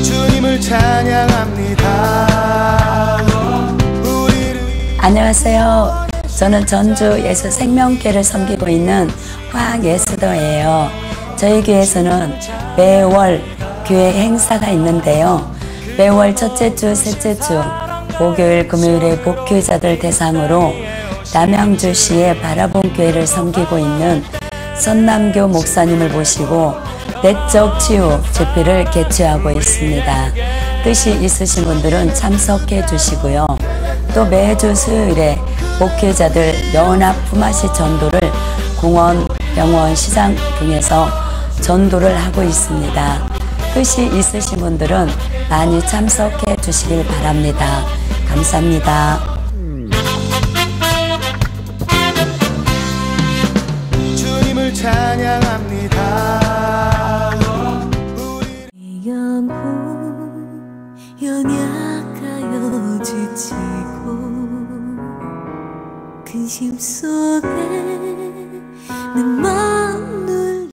주님을 찬양합니다. 안녕하세요. 저는 전주 예수생명교회를 섬기고 있는 황예수도예요. 저희 교회에서는 매월 교회 행사가 있는데요. 매월 첫째 주, 셋째 주, 목요일, 금요일에 목회자들 대상으로 남양주시의 바라본 교회를 섬기고 있는 선남교 목사님을 모시고 내적 치유 집회를 개최하고 있습니다. 뜻이 있으신 분들은 참석해 주시고요. 또 매주 수요일에 목회자들 연합 품앗이 전도를 공원, 병원, 시장 등에서 전도를 하고 있습니다. 뜻이 있으신 분들은 많이 참석해 주시길 바랍니다. 감사합니다. 주님을 찬양합니다. 영혼 연약하여 지치고 근심 속에 내 마음을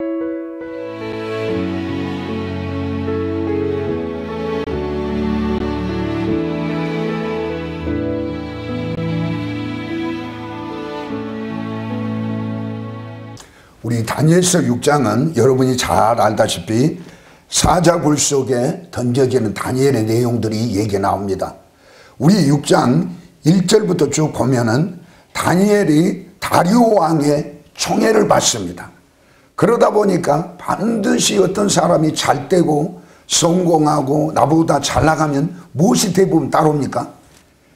우리 다니엘서 6장은 여러분이 잘 알다시피 사자굴 속에 던져지는 다니엘의 내용들이 얘기 나옵니다. 우리 6장 1절부터 쭉 보면은 다니엘이 다리오 왕의 총애를 받습니다. 그러다 보니까 반드시 어떤 사람이 잘되고 성공하고 나보다 잘 나가면 무엇이 대부분 따라옵니까?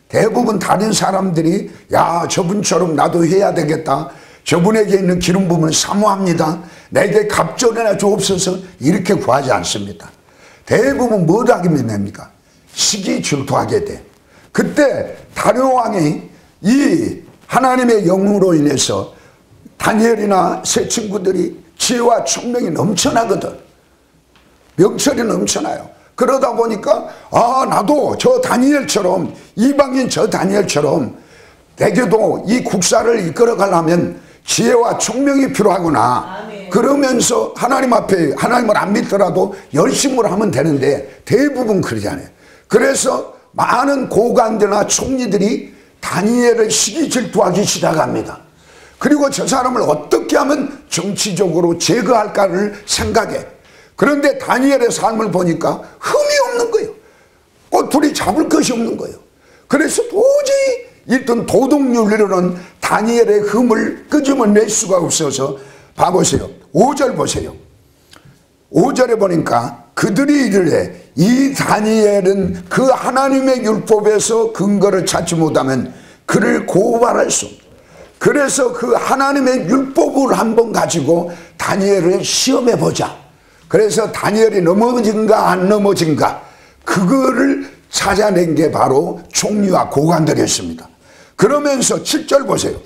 대부분 다른 사람들이 야 저분처럼 나도 해야 되겠다. 저분에게 있는 기름 부음을 사모합니다. 내게 갑절이나 주옵소서 이렇게 구하지 않습니다. 대부분 뭘 하게 됩니까? 시기 질투하게 돼. 그때 다리오 왕이 이 하나님의 영으로 인해서 다니엘이나 새 친구들이 지혜와 총명이 넘쳐나거든. 명철이 넘쳐나요. 그러다 보니까 나도 저 다니엘처럼 이방인 저 다니엘처럼 내게도 이 국사를 이끌어 가려면 지혜와 총명이 필요하구나. 아멘. 그러면서 하나님 앞에 하나님을 안 믿더라도 열심으로 하면 되는데 대부분 그러지 않아요. 그래서 많은 고관들이나 총리들이 다니엘을 시기 질투하기 시작합니다. 그리고 저 사람을 어떻게 하면 정치적으로 제거할까를 생각해. 그런데 다니엘의 삶을 보니까 흠이 없는 거예요. 꼬투리 잡을 것이 없는 거예요. 그래서 도저히 일단 도덕윤리로는 다니엘의 흠을 끄집어낼 수가 없어서 봐보세요. 5절 보세요. 5절에 보니까 그들이 이르되 이 다니엘은 그 하나님의 율법에서 근거를 찾지 못하면 그를 고발할 수 없다. 그래서 그 하나님의 율법을 한번 가지고 다니엘을 시험해 보자. 그래서 다니엘이 넘어진가 안 넘어진가 그거를 찾아낸 게 바로 총리와 고관들이었습니다. 그러면서 7절 보세요.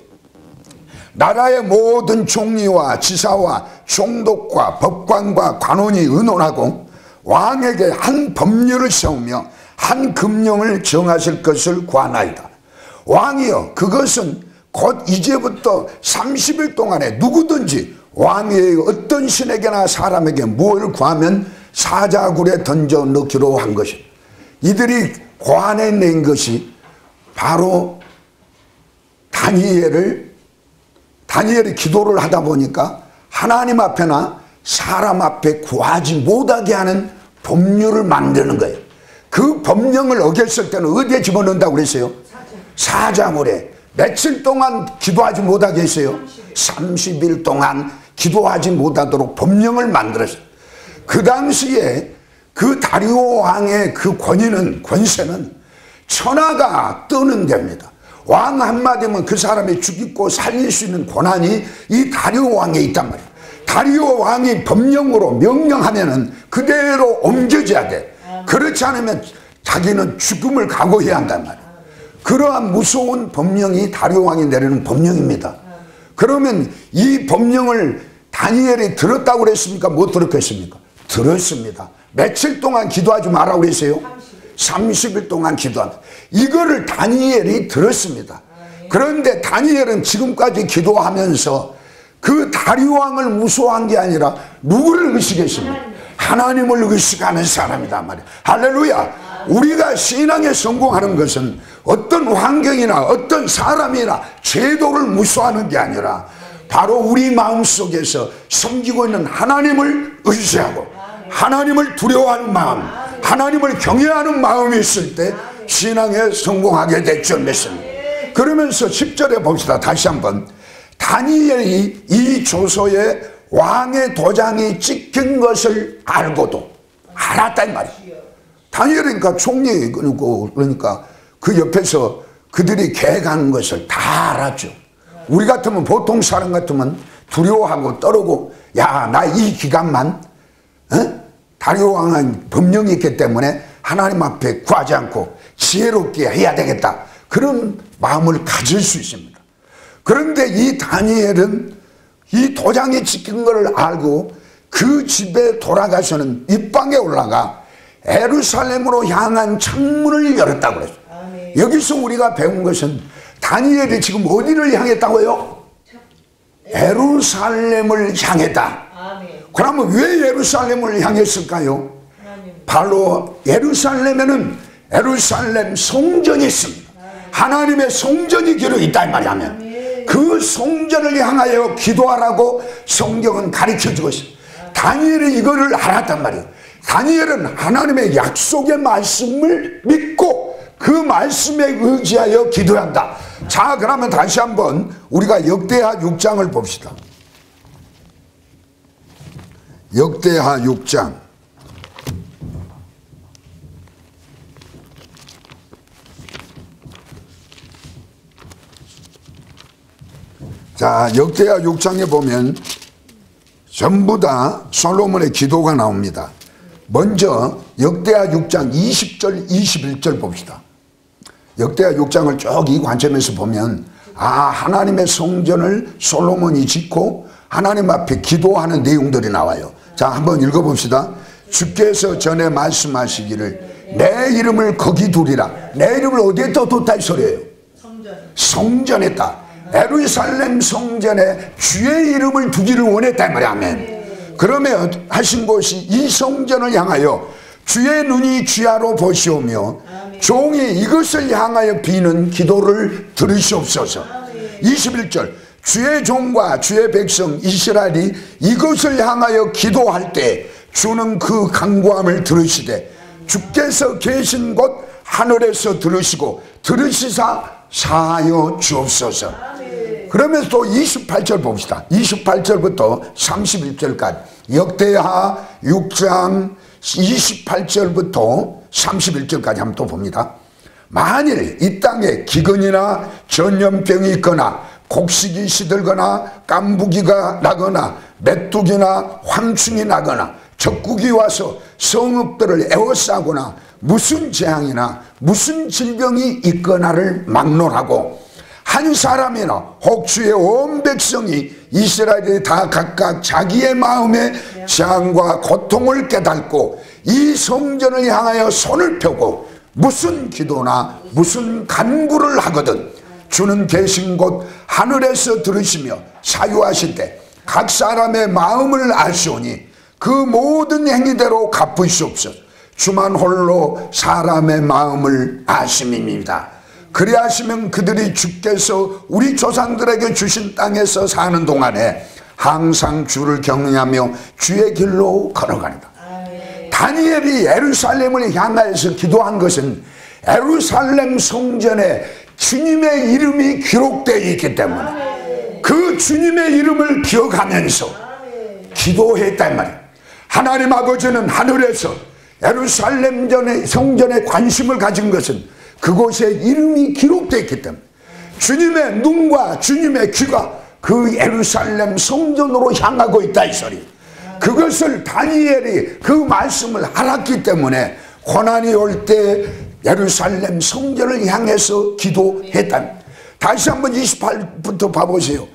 나라의 모든 총리와 지사와 총독과 법관과 관원이 의논하고 왕에게 한 법률을 세우며 한 금령을 정하실 것을 구하나이다. 왕이여 그것은 곧 이제부터 30일 동안에 누구든지 왕의 어떤 신에게나 사람에게 무엇을 구하면 사자굴에 던져 넣기로 한 것이다. 이들이 고안해낸 것이 바로 다니엘이 기도를 하다 보니까 하나님 앞에나 사람 앞에 구하지 못하게 하는 법률을 만드는 거예요. 그 법령을 어겼을 때는 어디에 집어넣는다고 그랬어요? 사자굴에. 며칠 동안 기도하지 못하게 했어요? 30일 동안 기도하지 못하도록 법령을 만들었어요. 그 당시에 그 다리오 왕의 그 권세는 천하가 뜨는 데입니다. 왕 한마디면 그 사람이 죽이고 살릴 수 있는 권한이 이 다리오 왕에 있단 말이에요. 다리오 왕이 법령으로 명령하면은 그대로 옮겨져야 돼. 그렇지 않으면 자기는 죽음을 각오해야 한단 말이에요. 그러한 무서운 법령이 다리오 왕이 내리는 법령입니다. 그러면 이 법령을 다니엘이 들었다고 그랬습니까? 못 들었겠습니까? 들었습니다. 며칠 동안 기도하지 말라고 그랬어요? 30일 동안 기도한다. 이거를 다니엘이 들었습니다. 그런데 다니엘은 지금까지 기도하면서 그 다리왕을 무서워한 게 아니라 누구를 의식했습니까? 하나님을 의식하는 사람이다 말이야. 할렐루야. 우리가 신앙에 성공하는 것은 어떤 환경이나 어떤 사람이나 제도를 무서워하는 게 아니라 바로 우리 마음속에서 섬기고 있는 하나님을 의지하고 하나님을 두려워하는 마음, 하나님을 경외하는 마음이 있을 때 신앙에 성공하게 됐죠. 그러면서 10절에 봅시다. 다시 한번. 다니엘이 이 조서에 왕의 도장이 찍힌 것을 알고도 알았다 이 말이에요. 다니엘이니까 총리, 그러니까 그 옆에서 그들이 계획한 것을 다 알았죠. 우리 같으면, 보통 사람 같으면 두려워하고 떨고, 야, 나 이 기간만 다리오 왕은 법령이 있기 때문에 하나님 앞에 구하지 않고 지혜롭게 해야 되겠다, 그런 마음을 가질 수 있습니다. 그런데 이 다니엘은 이 도장이 찍힌 것을 알고 그 집에 돌아가서는 입방에 올라가 예루살렘으로 향한 창문을 열었다고 그랬어요. 여기서 우리가 배운 것은 다니엘이 지금 어디를 향했다고요? 예루살렘을 향했다. 그러면 왜 예루살렘을 향했을까요? 바로 예루살렘에는 예루살렘 성전이 있습니다. 하나님의 성전이 기록 있다 이 말이야. 그 성전을 향하여 기도하라고 성경은 가르쳐주고 있습니다. 다니엘이 이거를 알았단 말이에요. 다니엘은 하나님의 약속의 말씀을 믿고 그 말씀에 의지하여 기도한다. 자, 그러면 다시 한번 우리가 역대하 6장을 봅시다. 역대하 6장. 자, 역대하 6장에 보면 전부 다 솔로몬의 기도가 나옵니다. 먼저 역대하 6장 20절 21절 봅시다. 역대하 6장을 쭉 이 관점에서 보면 하나님의 성전을 솔로몬이 짓고 하나님 앞에 기도하는 내용들이 나와요. 자, 한번 읽어봅시다. 주께서 전에 말씀하시기를 내 이름을 거기 두리라. 내 이름을 어디에 또 뒀다 이 소리예요? 성전에 다. 예루살렘 성전에 주의 이름을 두기를 원했다 말이야. 아멘. 그러면 하신 것이 이 성전을 향하여 주의 눈이 귀하로 보시오며 종이 이것을 향하여 비는 기도를 들으시옵소서. 21절. 주의 종과 주의 백성 이스라엘이 이것을 향하여 기도할 때 주는 그 간구함을 들으시되 주께서 계신 곳 하늘에서 들으시고 들으시사 사하여 주옵소서. 그러면서 또 28절 봅시다. 28절부터 31절까지 역대하 6장 28절부터 31절까지 한번 또 봅니다. 만일 이 땅에 기근이나 전염병이 있거나 곡식이 시들거나 깐부기가 나거나 메뚜기나 황충이 나거나 적국이 와서 성읍들을 에워싸거나 무슨 재앙이나 무슨 질병이 있거나를 막론하고 한 사람이나 혹 주의 온 백성이 이스라엘이 다 각각 자기의 마음의 재앙과 고통을 깨닫고 이 성전을 향하여 손을 펴고 무슨 기도나 무슨 간구를 하거든 주는 계신 곳 하늘에서 들으시며 사유하실 때 각 사람의 마음을 아시오니 그 모든 행위대로 갚으시옵소서. 주만 홀로 사람의 마음을 아심입니다. 그리하시면 그들이 주께서 우리 조상들에게 주신 땅에서 사는 동안에 항상 주를 경외하며 주의 길로 걸어가리라. 다니엘이 예루살렘을 향하여서 기도한 것은 예루살렘 성전에 주님의 이름이 기록되어 있기 때문에 그 주님의 이름을 기억하면서 기도했단 말이에요. 하나님 아버지는 하늘에서 예루살렘 성전에 관심을 가진 것은 그곳에 이름이 기록되어 있기 때문에 주님의 눈과 주님의 귀가 그 예루살렘 성전으로 향하고 있다 이 소리. 그것을 다니엘이 그 말씀을 알았기 때문에 고난이 올 때 예루살렘 성전을 향해서 기도했다. 다시 한번 28부터 봐보세요.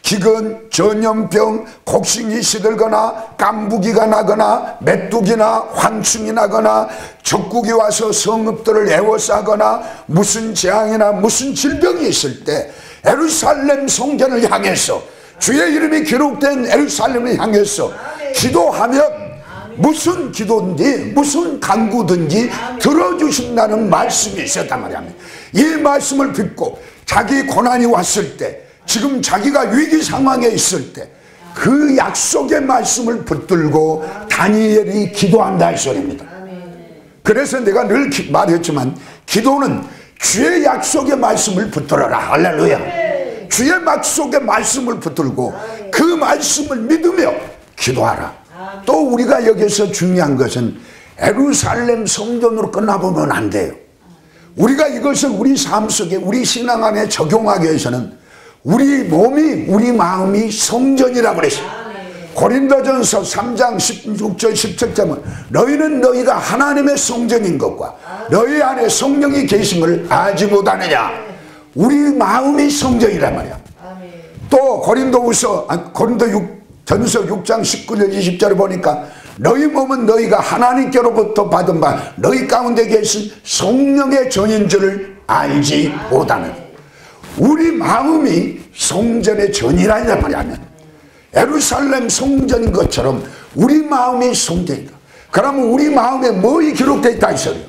기근, 전염병, 곡식이 시들거나 깐부기가 나거나 메뚜기나 황충이 나거나 적국이 와서 성읍들을 에워싸거나 무슨 재앙이나 무슨 질병이 있을 때 예루살렘 성전을 향해서 주의 이름이 기록된 예루살렘을 향해서 기도하면 무슨 기도든지 무슨 간구든지 들어주신다는 말씀이 있었단 말이야. 이 말씀을 듣고 자기 고난이 왔을 때, 지금 자기가 위기 상황에 있을 때 그 약속의 말씀을 붙들고 다니엘이 기도한다 이 소리입니다. 그래서 내가 늘 말했지만 기도는 주의 약속의 말씀을 붙들어라. 할렐루야. 주의 약속의 말씀을 붙들고 그 말씀을 믿으며 기도하라. 또 우리가 여기서 중요한 것은 예루살렘 성전으로 끝나보면 안 돼요. 우리가 이것을 우리 삶 속에 우리 신앙 안에 적용하기 위해서는 우리 몸이 우리 마음이 성전이라고 그랬어요. 고린도전서 3장 16절 17절은 너희는 너희가 하나님의 성전인 것과 너희 안에 성령이 계심을 알지 못하느냐. 우리 마음이 성전이란 말이야. 또 고린도전서 6장 19절 20절을 보니까 너희 몸은 너희가 하나님께로부터 받은 바 너희 가운데 계신 성령의 전인 줄을 알지 못하느냐. 우리 마음이 성전의 전이라는 말이야. 예루살렘 성전인 것처럼 우리 마음이 성전이다. 그러면 우리 마음에 뭐이 기록되어 있다 이 소리야.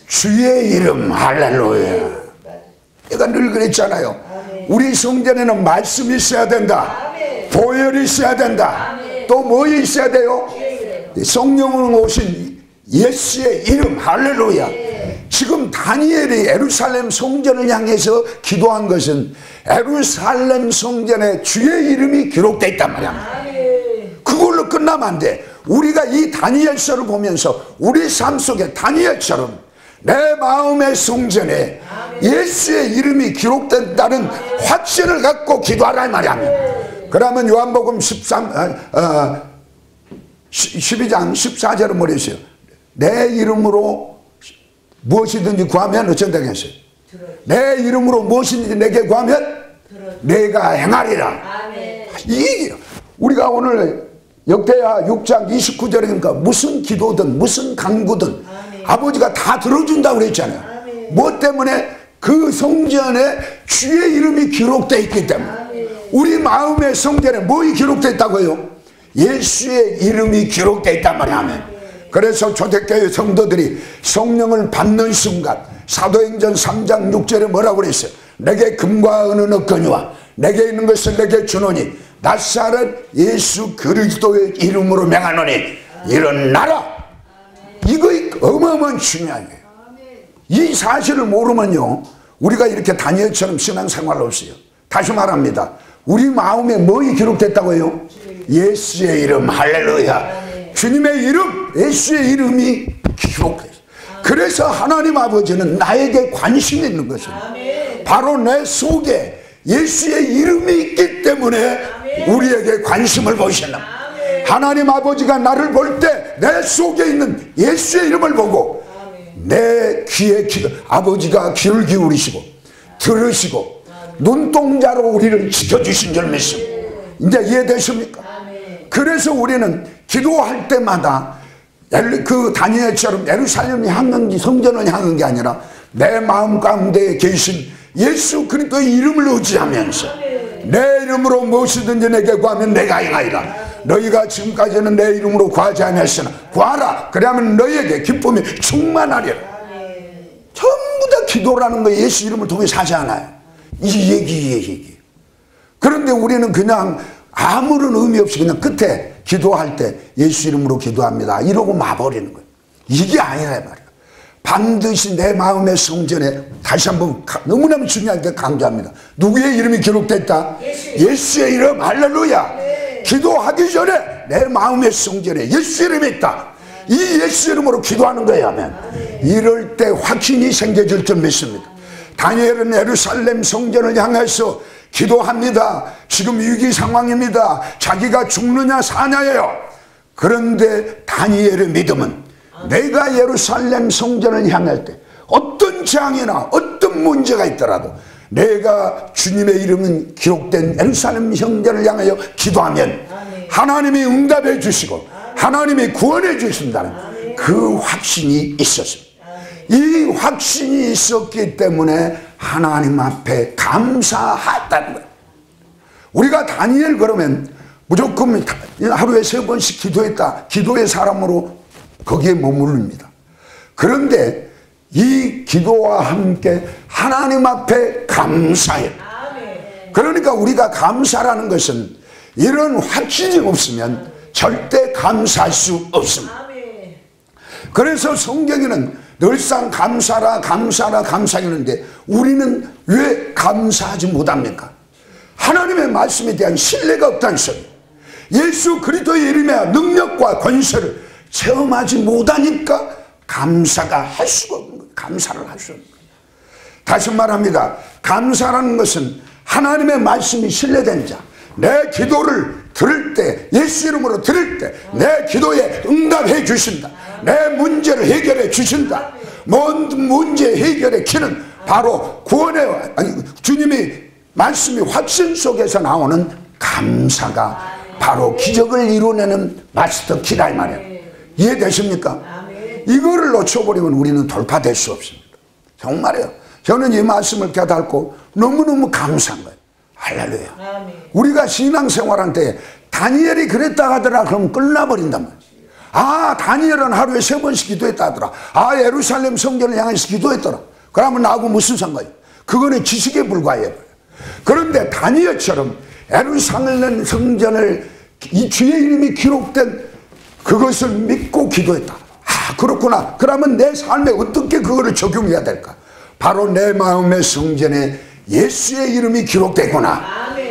주의 이름. 할렐루야. 내가 늘 그랬잖아요. 우리 성전에는 말씀이 있어야 된다. 보혈이 있어야 된다. 또 뭐 있어야 돼요? 성령으로 오신 예수의 이름. 할렐루야. 지금 다니엘이 예루살렘 성전을 향해서 기도한 것은 예루살렘 성전에 주의 이름이 기록되어 있단 말이야. 그걸로 끝나면 안 돼. 우리가 이 다니엘서를 보면서 우리 삶 속에 다니엘처럼 내 마음의 성전에 예수의 이름이 기록된다는 확신을 갖고 기도하라 이 말이야. 그러면 요한복음 12장 14절은 뭐라 했어요? 내 이름으로 무엇이든지 구하면 어쩐다고 했어요? 내 이름으로 무엇이든지 내게 구하면 내가 행하리라. 이게 우리가 오늘 역대하 6장 29절이니까 무슨 기도든 무슨 간구든 아버지가 다 들어준다고 그랬잖아요. 뭐 때문에? 그 성전에 주의 이름이 기록되어 있기 때문에. 우리 마음의 성전에 뭐이 기록되어 있다고요? 예수의 이름이 기록되어 있단 말이야. 그래서 초대교회 성도들이 성령을 받는 순간 사도행전 3장 6절에 뭐라고 그랬어요? 내게 금과 은은 없거니와 내게 있는 것을 내게 주노니 나사렛 예수 그리스도의 이름으로 명하노니 일어나라. 이거 어마어마한 중요한 거예요. 이 사실을 모르면요 우리가 이렇게 다니엘처럼 신앙생활을 없어요. 다시 말합니다. 우리 마음에 뭐이 기록됐다고요? 예수의 이름. 할렐루야. 주님의 이름, 예수의 이름이 기록돼요. 그래서 하나님 아버지는 나에게 관심이 있는 것입니다. 바로 내 속에 예수의 이름이 있기 때문에 우리에게 관심을 보신다. 하나님 아버지가 나를 볼 때 내 속에 있는 예수의 이름을 보고 내 귀에 아버지가 귀를 기울이시고 들으시고 눈동자로 우리를 지켜주신 줄 믿습니다. 이제 이해되십니까? 그래서 우리는 기도할 때마다 그 다니엘처럼 예루살렘을 향한 성전을 향한 게 아니라 내 마음 가운데 계신 예수 그리스도의 이름을 의지하면서 내 이름으로 무엇이든지 내게 구하면 내가 행하리라. 너희가 지금까지는 내 이름으로 구하지 않았으나 구하라. 그러면 너희에게 기쁨이 충만하리라. 전부 다 기도라는 거 예수 이름을 통해서 하지 않아요. 이 얘기. 그런데 우리는 그냥 아무런 의미 없이 그냥 끝에 기도할 때 예수 이름으로 기도합니다 이러고 마버리는 거예요. 이게 아니라 말이에요. 반드시 내 마음의 성전에 다시 한번 너무나 중요하게 강조합니다. 누구의 이름이 기록됐다? 예수의 이름. 할렐루야. 기도하기 전에 내 마음의 성전에 예수 이름이 있다. 이 예수 이름으로 기도하는 거예요. 하면 이럴 때 확신이 생겨질 줄 믿습니다. 다니엘은 예루살렘 성전을 향해서 기도합니다. 지금 위기 상황입니다. 자기가 죽느냐 사냐예요. 그런데 다니엘의 믿음은 내가 예루살렘 성전을 향할 때 어떤 재앙이나 어떤 문제가 있더라도 내가 주님의 이름은 기록된 예루살렘 성전을 향하여 기도하면 하나님이 응답해 주시고 하나님이 구원해 주신다는 그 확신이 있었습니다. 이 확신이 있었기 때문에 하나님 앞에 감사했다는 거예요. 우리가 다니엘 그러면 무조건 하루에 3번씩 기도했다, 기도의 사람으로 거기에 머무릅니다. 그런데 이 기도와 함께 하나님 앞에 감사해요. 그러니까 우리가 감사라는 것은 이런 확신이 없으면 절대 감사할 수 없습니다. 그래서 성경에는 늘상 감사라 감사라 감사하는데 우리는 왜 감사하지 못합니까? 하나님의 말씀에 대한 신뢰가 없다는 소리. 예수 그리스도의 이름의 능력과 권세를 체험하지 못하니까 감사가 할 수가 없는 거예요. 감사를 할 수 없는 거예요. 다시 말합니다. 감사라는 것은 하나님의 말씀이 신뢰된 자, 내 기도를 들을 때, 예수 이름으로 들을 때 내 기도에 응답해 주신다, 내 문제를 해결해 주신다. 모든 문제 해결의 키는 바로 구원의, 주님이 말씀이 확신 속에서 나오는 감사가 바로 기적을 이루어내는 마스터 키라 이 말이에요. 이해되십니까? 이거를 놓쳐버리면 우리는 돌파될 수 없습니다. 정말이에요. 저는 이 말씀을 깨닫고 너무너무 감사한 거예요. 할렐루야. 우리가 신앙생활할 때 다니엘이 그랬다 하더라 그러면 끝나버린단 말이에요. 아, 다니엘은 하루에 3번씩 기도했다 하더라. 아, 예루살렘 성전을 향해서 기도했더라. 그러면 나하고 무슨 상관이에요? 그거는 지식에 불과해요. 그런데 다니엘처럼 예루살렘 성전을 이 주의 이름이 기록된 그것을 믿고 기도했다. 아, 그렇구나. 그러면 내 삶에 어떻게 그거를 적용해야 될까? 바로 내 마음의 성전에 예수의 이름이 기록되구나.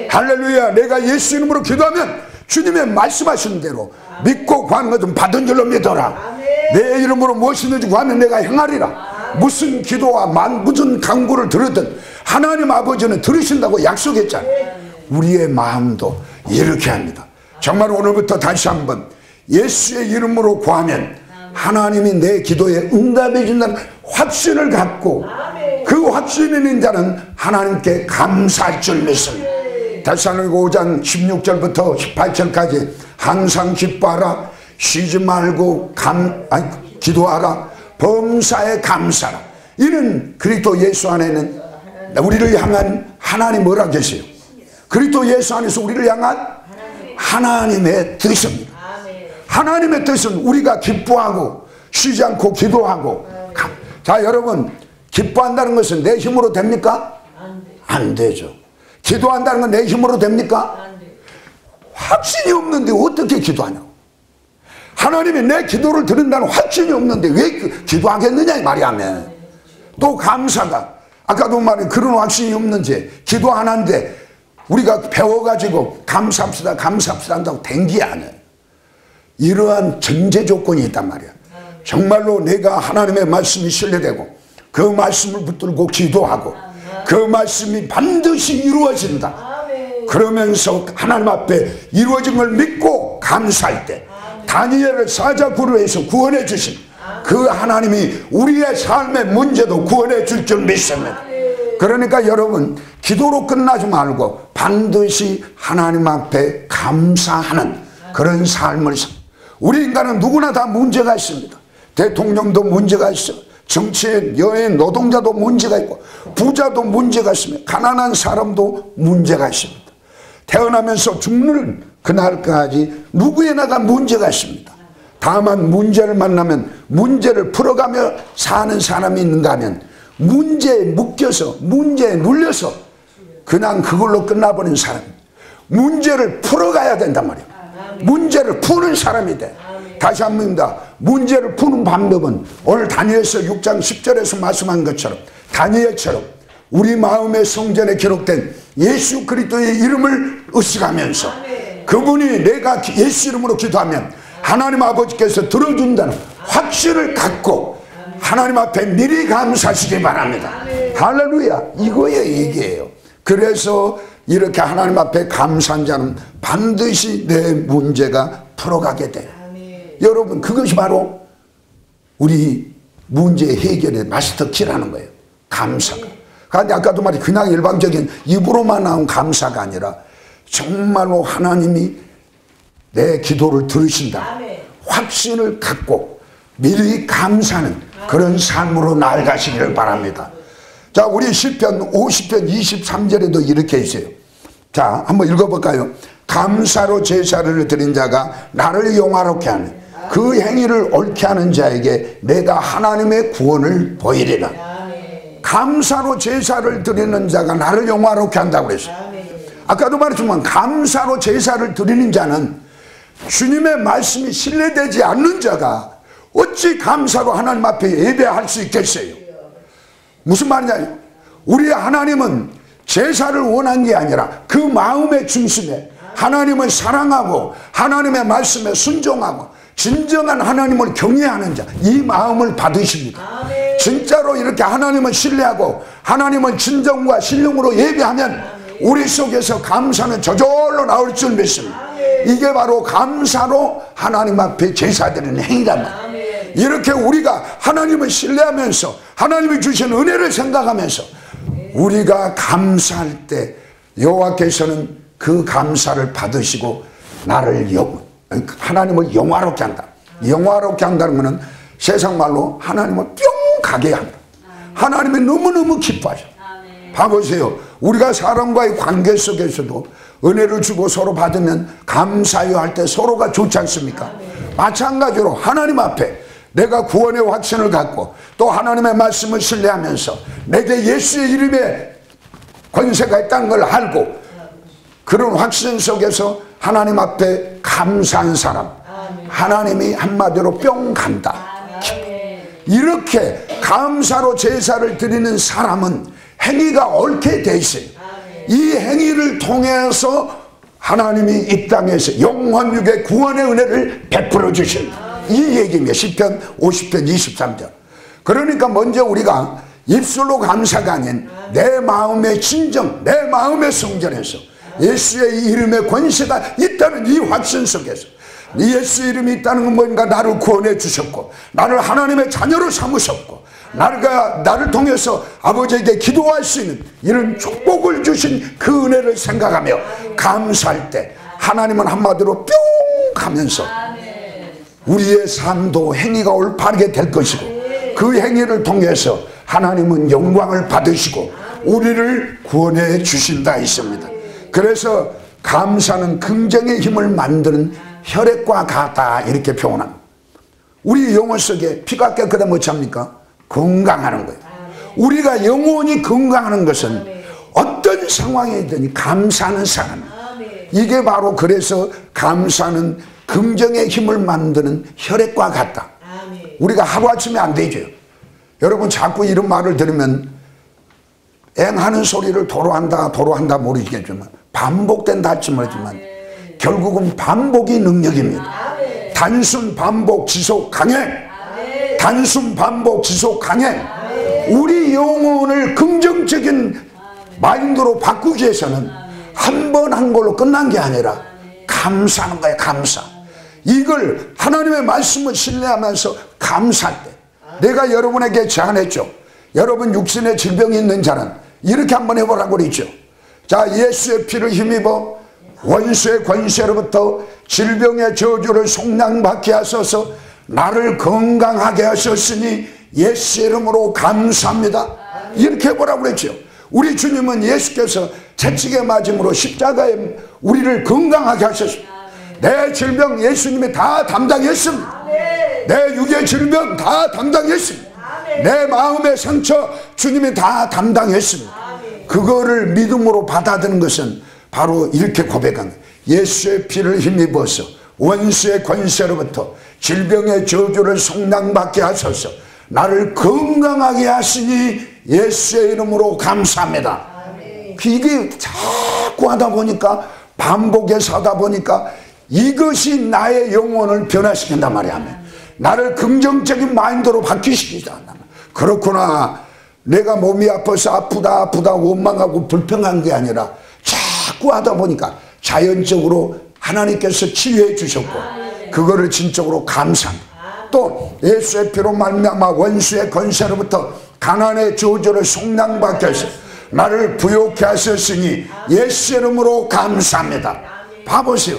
할렐루야. 내가 예수 이름으로 기도하면 주님의 말씀하신 대로 믿고 구하는 것은 받은 줄로 믿어라. 내 이름으로 무엇이든지 구하면 내가 행하리라. 무슨 기도와 무슨 간구를 들으든 하나님 아버지는 들으신다고 약속했잖아요. 우리의 마음도 이렇게 합니다. 정말 오늘부터 다시 한번 예수의 이름으로 구하면 하나님이 내 기도에 응답해 준다는 확신을 갖고 그 확신이 있는 자는 하나님께 감사할 줄 믿습니다. 데살로니가 5장 16절부터 18절까지 항상 기뻐하라, 쉬지 말고 기도하라, 범사에 감사라. 이는 그리스도 예수 안에는 우리를 향한 하나님 뭐라 계세요? 그리스도 예수 안에서 우리를 향한 하나님의 뜻입니다. 하나님의 뜻은 우리가 기뻐하고 쉬지 않고 기도하고. 자, 여러분, 기뻐한다는 것은 내 힘으로 됩니까? 안 되죠. 기도한다는 건 내 힘으로 됩니까? 확신이 없는데 어떻게 기도하냐고. 하나님이 내 기도를 들은다는 확신이 없는데 왜 기도하겠느냐 이 말이야. 또 감사가, 아까도 말한 그런 확신이 없는지 기도 안 하는데 우리가 배워가지고 감사합시다 감사합시다 한다고 댕기 안 해요. 이러한 전제 조건이 있단 말이야. 정말로 내가 하나님의 말씀이 신뢰되고 그 말씀을 붙들고 기도하고 그 말씀이 반드시 이루어진다. 그러면서 하나님 앞에 이루어진 걸 믿고 감사할 때 다니엘을 사자굴에서 구원해 주신 그 하나님이 우리의 삶의 문제도 구원해 줄 줄 믿습니다. 그러니까 여러분, 기도로 끝나지 말고 반드시 하나님 앞에 감사하는 그런 삶을. 우리 인간은 누구나 다 문제가 있습니다. 대통령도 문제가 있어, 정치인, 여인, 노동자도 문제가 있고 부자도 문제가 있으며 가난한 사람도 문제가 있습니다. 태어나면서 죽는 그날까지 누구에나가 문제가 있습니다. 다만 문제를 만나면 문제를 풀어가며 사는 사람이 있는가 하면 문제에 묶여서 문제에 눌려서 그냥 그걸로 끝나버린 사람, 문제를 풀어가야 된단 말이에요. 문제를 푸는 사람이 돼. 다시 한번입니다. 문제를 푸는 방법은 오늘 다니엘서 6장 10절에서 말씀한 것처럼 다니엘처럼 우리 마음의 성전에 기록된 예수 그리스도의 이름을 의식하면서 그분이 내가 예수 이름으로 기도하면 하나님 아버지께서 들어준다는 확신을 갖고 하나님 앞에 미리 감사하시기 바랍니다. 할렐루야. 이거의 얘기예요. 그래서 이렇게 하나님 앞에 감사한 자는 반드시 내 문제가 풀어가게 돼요. 여러분, 그것이 바로 우리 문제 해결의 마스터 키라는 거예요. 감사가. 그런데 아까도 말이 그냥 일반적인 입으로만 나온 감사가 아니라 정말로 하나님이 내 기도를 들으신다 확신을 갖고 미리 감사하는 그런 삶으로 나아가시기를 바랍니다. 자, 우리 시편 50편 23절에도 이렇게 있어요. 자, 한번 읽어볼까요? 감사로 제사를 드린 자가 나를 영화롭게 하는 그 행위를 옳게 하는 자에게 내가 하나님의 구원을 보이리라. 감사로 제사를 드리는 자가 나를 영화롭게 한다고 그랬어요. 아까도 말했지만 감사로 제사를 드리는 자는 주님의 말씀이 신뢰되지 않는 자가 어찌 감사로 하나님 앞에 예배할 수 있겠어요? 무슨 말이냐? 우리 하나님은 제사를 원한 게 아니라 그 마음의 중심에 하나님을 사랑하고 하나님의 말씀에 순종하고 진정한 하나님을 경외하는 자, 이 마음을 받으십니다. 진짜로 이렇게 하나님을 신뢰하고 하나님을 진정과 신령으로 예배하면 우리 속에서 감사는 저절로 나올 줄 믿습니다. 이게 바로 감사로 하나님 앞에 제사드리는 행위란 말이에요. 이렇게 우리가 하나님을 신뢰하면서 하나님이 주신 은혜를 생각하면서 우리가 감사할 때 여호와께서는 그 감사를 받으시고 나를 하나님을 영화롭게 한다. 영화롭게 한다는 것은 세상 말로 하나님을 뿅 가게 한다. 하나님이 너무너무 기뻐하셔. 봐보세요. 우리가 사람과의 관계 속에서도 은혜를 주고 서로 받으면 감사해야 할 때 서로가 좋지 않습니까? 마찬가지로 하나님 앞에 내가 구원의 확신을 갖고 또 하나님의 말씀을 신뢰하면서 내게 예수의 이름에 권세가 있다는 걸 알고 그런 확신 속에서 하나님 앞에 감사한 사람, 하나님이 한마디로 뿅 간다. 이렇게 감사로 제사를 드리는 사람은 행위가 옳게 돼 있어요. 이 행위를 통해서 하나님이 이 땅에서 영원육의 구원의 은혜를 베풀어 주신다. 이 얘기입니다. 시편 50편 23절. 그러니까 먼저 우리가 입술로 감사가 아닌 내 마음의 진정, 내 마음의 성전에서 예수의 이름의 권세가 있다는 이 확신 속에서 예수 이름이 있다는 건 뭔가 나를 구원해 주셨고 나를 하나님의 자녀로 삼으셨고 나를 통해서 아버지에게 기도할 수 있는 이런 축복을 주신 그 은혜를 생각하며 감사할 때 하나님은 한마디로 뿅 하면서 우리의 삶도 행위가 올바르게 될 것이고 그 행위를 통해서 하나님은 영광을 받으시고 우리를 구원해 주신다 했습니다. 그래서 감사는 긍정의 힘을 만드는 혈액과 같다 이렇게 표현합니다. 우리 영혼 속에 피가 깨끗하면 어찌합니까? 건강하는 거예요. 우리가 영혼이 건강하는 것은 어떤 상황이든 감사하는 사람, 이게 바로 그래서 감사는 긍정의 힘을 만드는 혈액과 같다. 우리가 하루아침에 안 되죠. 여러분 자꾸 이런 말을 들으면 앵하는 소리를 도로한다 모르겠지만 반복된다 할지 모르지만 결국은 반복이 능력입니다. 단순 반복 지속 강행, 단순 반복 지속 강행. 우리 영혼을 긍정적인 마인드로 바꾸기 위해서는 한 번 한 걸로 끝난 게 아니라 감사하는 거예요. 감사. 이걸 하나님의 말씀을 신뢰하면서 감사할 때 내가 여러분에게 제안했죠. 여러분 육신에 질병이 있는 자는 이렇게 한번 해보라고 그랬죠. 자, 예수의 피를 힘입어 원수의 권세로부터 질병의 저주를 속량받게 하소서. 나를 건강하게 하셨으니 예수 이름으로 감사합니다. 이렇게 해보라고 그랬죠. 우리 주님은 예수께서 채찍에 맞음으로 십자가에 우리를 건강하게 하셨습니다. 내 질병 예수님이 다 담당했습니다. 내 육의 질병 다 담당했습니다. 내 마음의 상처 주님이 다 담당했습니다. 그거를 믿음으로 받아들이는 것은 바로 이렇게 고백한 거예요. 예수의 피를 힘입어서 원수의 권세로부터 질병의 저주를 속량받게 하소서. 나를 건강하게 하시니 예수의 이름으로 감사합니다. 이게 자꾸 하다 보니까 반복해서 하다 보니까 이것이 나의 영혼을 변화시킨단 말이야. 나를 긍정적인 마인드로 바뀌시키자. 그렇구나. 내가 몸이 아파서 아프다 원망하고 불평한 게 아니라 자꾸 하다 보니까 자연적으로 하나님께서 치유해 주셨고 그거를 진적으로 감사합니다. 또 예수의 피로 말미암아 원수의 권세로부터 가난의 저주를 속량받게 하셔 나를 부욕케 하셨으니 예수 이름으로 감사합니다. 봐보세요.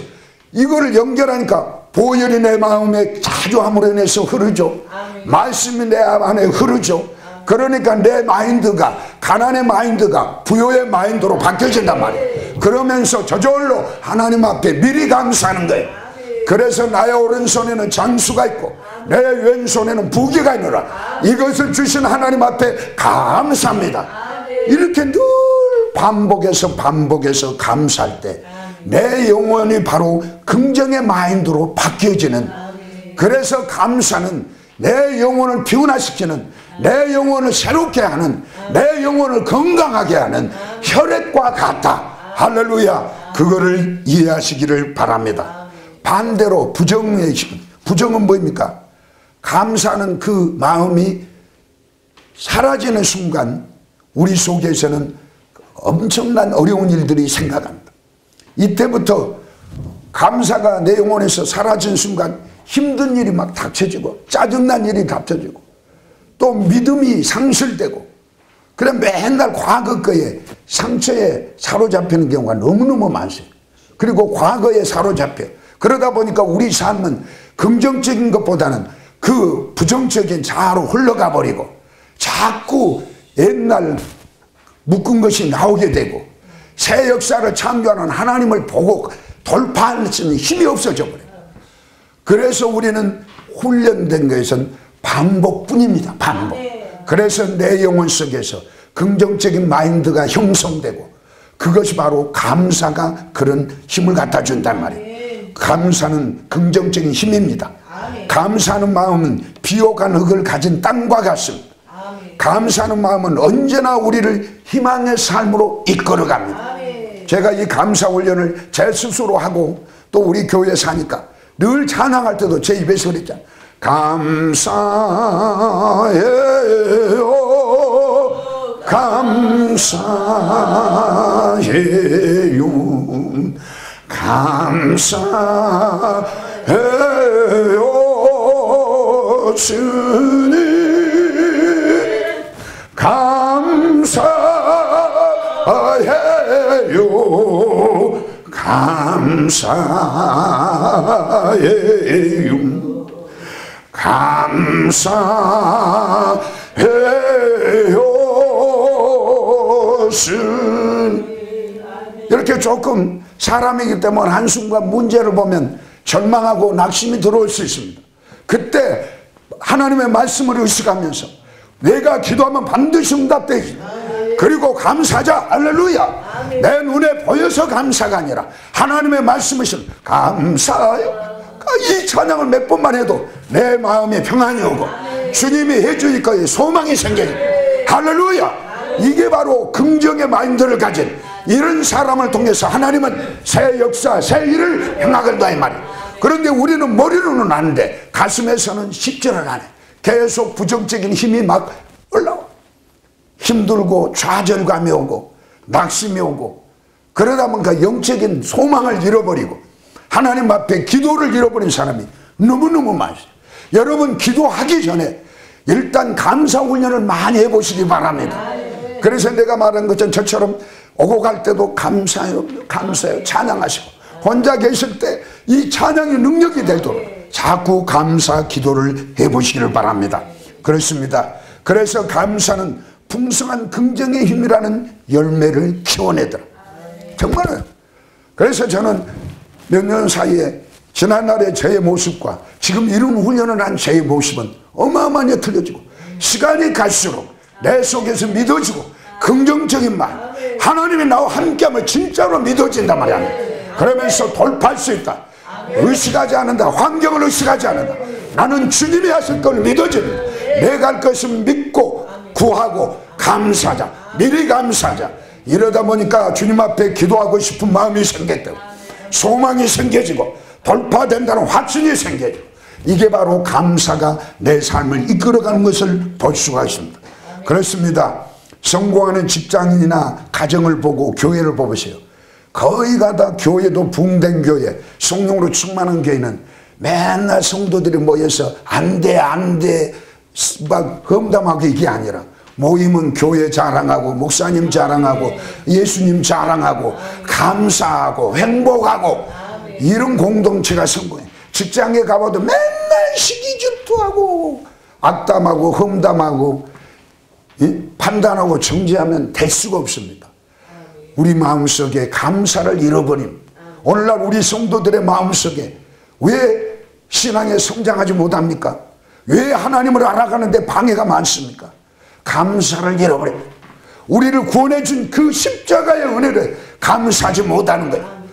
이거를 연결하니까 보혈이 내 마음에 자주 함으로 인해서 흐르죠. 말씀이 내 안에 흐르죠. 그러니까 내 마인드가 가난의 마인드가 부요의 마인드로 바뀌어진단 말이에요. 그러면서 저절로 하나님 앞에 미리 감사하는 거예요. 그래서 나의 오른손에는 장수가 있고 내 왼손에는 부귀가 있노라. 이것을 주신 하나님 앞에 감사합니다. 이렇게 늘 반복해서 감사할 때 내 영혼이 바로 긍정의 마인드로 바뀌어지는, 그래서 감사는 내 영혼을 피운화시키는, 내 영혼을 새롭게 하는, 내 영혼을 건강하게 하는 혈액과 같다. 할렐루야. 그거를 이해하시기를 바랍니다. 반대로 부정은 뭐입니까? 감사는 그 마음이 사라지는 순간 우리 속에서는 엄청난 어려운 일들이 생각합니다. 이때부터 감사가 내 영혼에서 사라진 순간 힘든 일이 막 닥쳐지고 짜증난 일이 닥쳐지고 또 믿음이 상실되고, 그래 맨날 과거 거에 상처에 사로잡히는 경우가 너무너무 많습니다. 그리고 과거에 사로잡혀 그러다 보니까 우리 삶은 긍정적인 것보다는 그 부정적인 자아로 흘러가 버리고 자꾸 옛날 묶은 것이 나오게 되고 새 역사를 창조하는 하나님을 보고 돌파할 수 있는 힘이 없어져 버려요. 그래서 우리는 훈련된 것은 반복뿐입니다. 반복. 그래서 내 영혼 속에서 긍정적인 마인드가 형성되고 그것이 바로 감사가 그런 힘을 갖다 준단 말이에요. 감사는 긍정적인 힘입니다. 감사하는 마음은 비옥한 흙을 가진 땅과 같습니다. 감사하는 마음은 언제나 우리를 희망의 삶으로 이끌어갑니다. 제가 이 감사 훈련을 제 스스로 하고 또 우리 교회에서 하니까 늘 찬양할 때도 제 입에서 그랬잖아요. 감사해요, 감사해요, 감사해요, 주님 감사해요, 감사해요, 감사해요, 주님. 이렇게 조금 사람이기 때문에 한순간 문제를 보면 절망하고 낙심이 들어올 수 있습니다. 그때 하나님의 말씀을 의식하면서 내가 기도하면 반드시 응답되지. 그리고 감사하자. 할렐루야. 내 눈에 보여서 감사가 아니라 하나님의 말씀이신 감사해요. 이 찬양을 몇 번만 해도 내 마음에 평안이 오고 주님이 해주니까 소망이 생겨요. 할렐루야. 이게 바로 긍정의 마인드를 가진 이런 사람을 통해서 하나님은 새 역사, 새 일을 행하겠다 이 말이에요. 그런데 우리는 머리로는 아는데 가슴에서는 쉽지는 않아요. 계속 부정적인 힘이 막 올라와. 힘들고 좌절감이 오고 낙심이 오고 그러다 보니까 영적인 소망을 잃어버리고 하나님 앞에 기도를 잃어버린 사람이 너무너무 많아요. 여러분 기도하기 전에 일단 감사 훈련을 많이 해보시기 바랍니다. 그래서 내가 말한 것처럼 저처럼 오고 갈 때도 감사해요, 감사해요 찬양하시고 혼자 계실 때 이 찬양이 능력이 되도록 자꾸 감사 기도를 해보시기를 바랍니다. 그렇습니다. 그래서 감사는 풍성한 긍정의 힘이라는 열매를 키워내더라. 정말요. 그래서 저는 몇 년 사이에 지난날의 저의 모습과 지금 이런 훈련을 한 저의 모습은 어마어마하게 틀려지고 시간이 갈수록 내 속에서 믿어지고 긍정적인 말 하나님이 나와 함께하면 진짜로 믿어진단 말이야. 그러면서 돌파할 수 있다. 의식하지 않는다. 환경을 의식하지 않는다. 나는 주님이 하실 걸 믿어집니다. 내가 할 것은 믿고 구하고 감사하자. 미리 감사하자. 이러다 보니까 주님 앞에 기도하고 싶은 마음이 생겼다고 소망이 생겨지고 돌파된다는 확신이 생겨지고 이게 바로 감사가 내 삶을 이끌어가는 것을 볼 수가 있습니다. 그렇습니다. 성공하는 직장인이나 가정을 보고 교회를 보세요. 거의가 다 교회도 붕된 교회, 성령으로 충만한 교회는 맨날 성도들이 모여서 안 돼 막 험담하고 이게 아니라 모임은 교회 자랑하고 목사님 자랑하고 예수님 자랑하고 감사하고 행복하고 이런 공동체가 성공해. 직장에 가봐도 맨날 시기 질투하고 악담하고 험담하고 판단하고 정죄하면 될 수가 없습니다. 우리 마음속에 감사를 잃어버림. 오늘날 우리 성도들의 마음속에 왜 신앙에 성장하지 못합니까? 왜 하나님을 알아가는데 방해가 많습니까? 감사를 잃어버려. 우리를 구원해준 그 십자가의 은혜를 감사하지 못하는 거예요.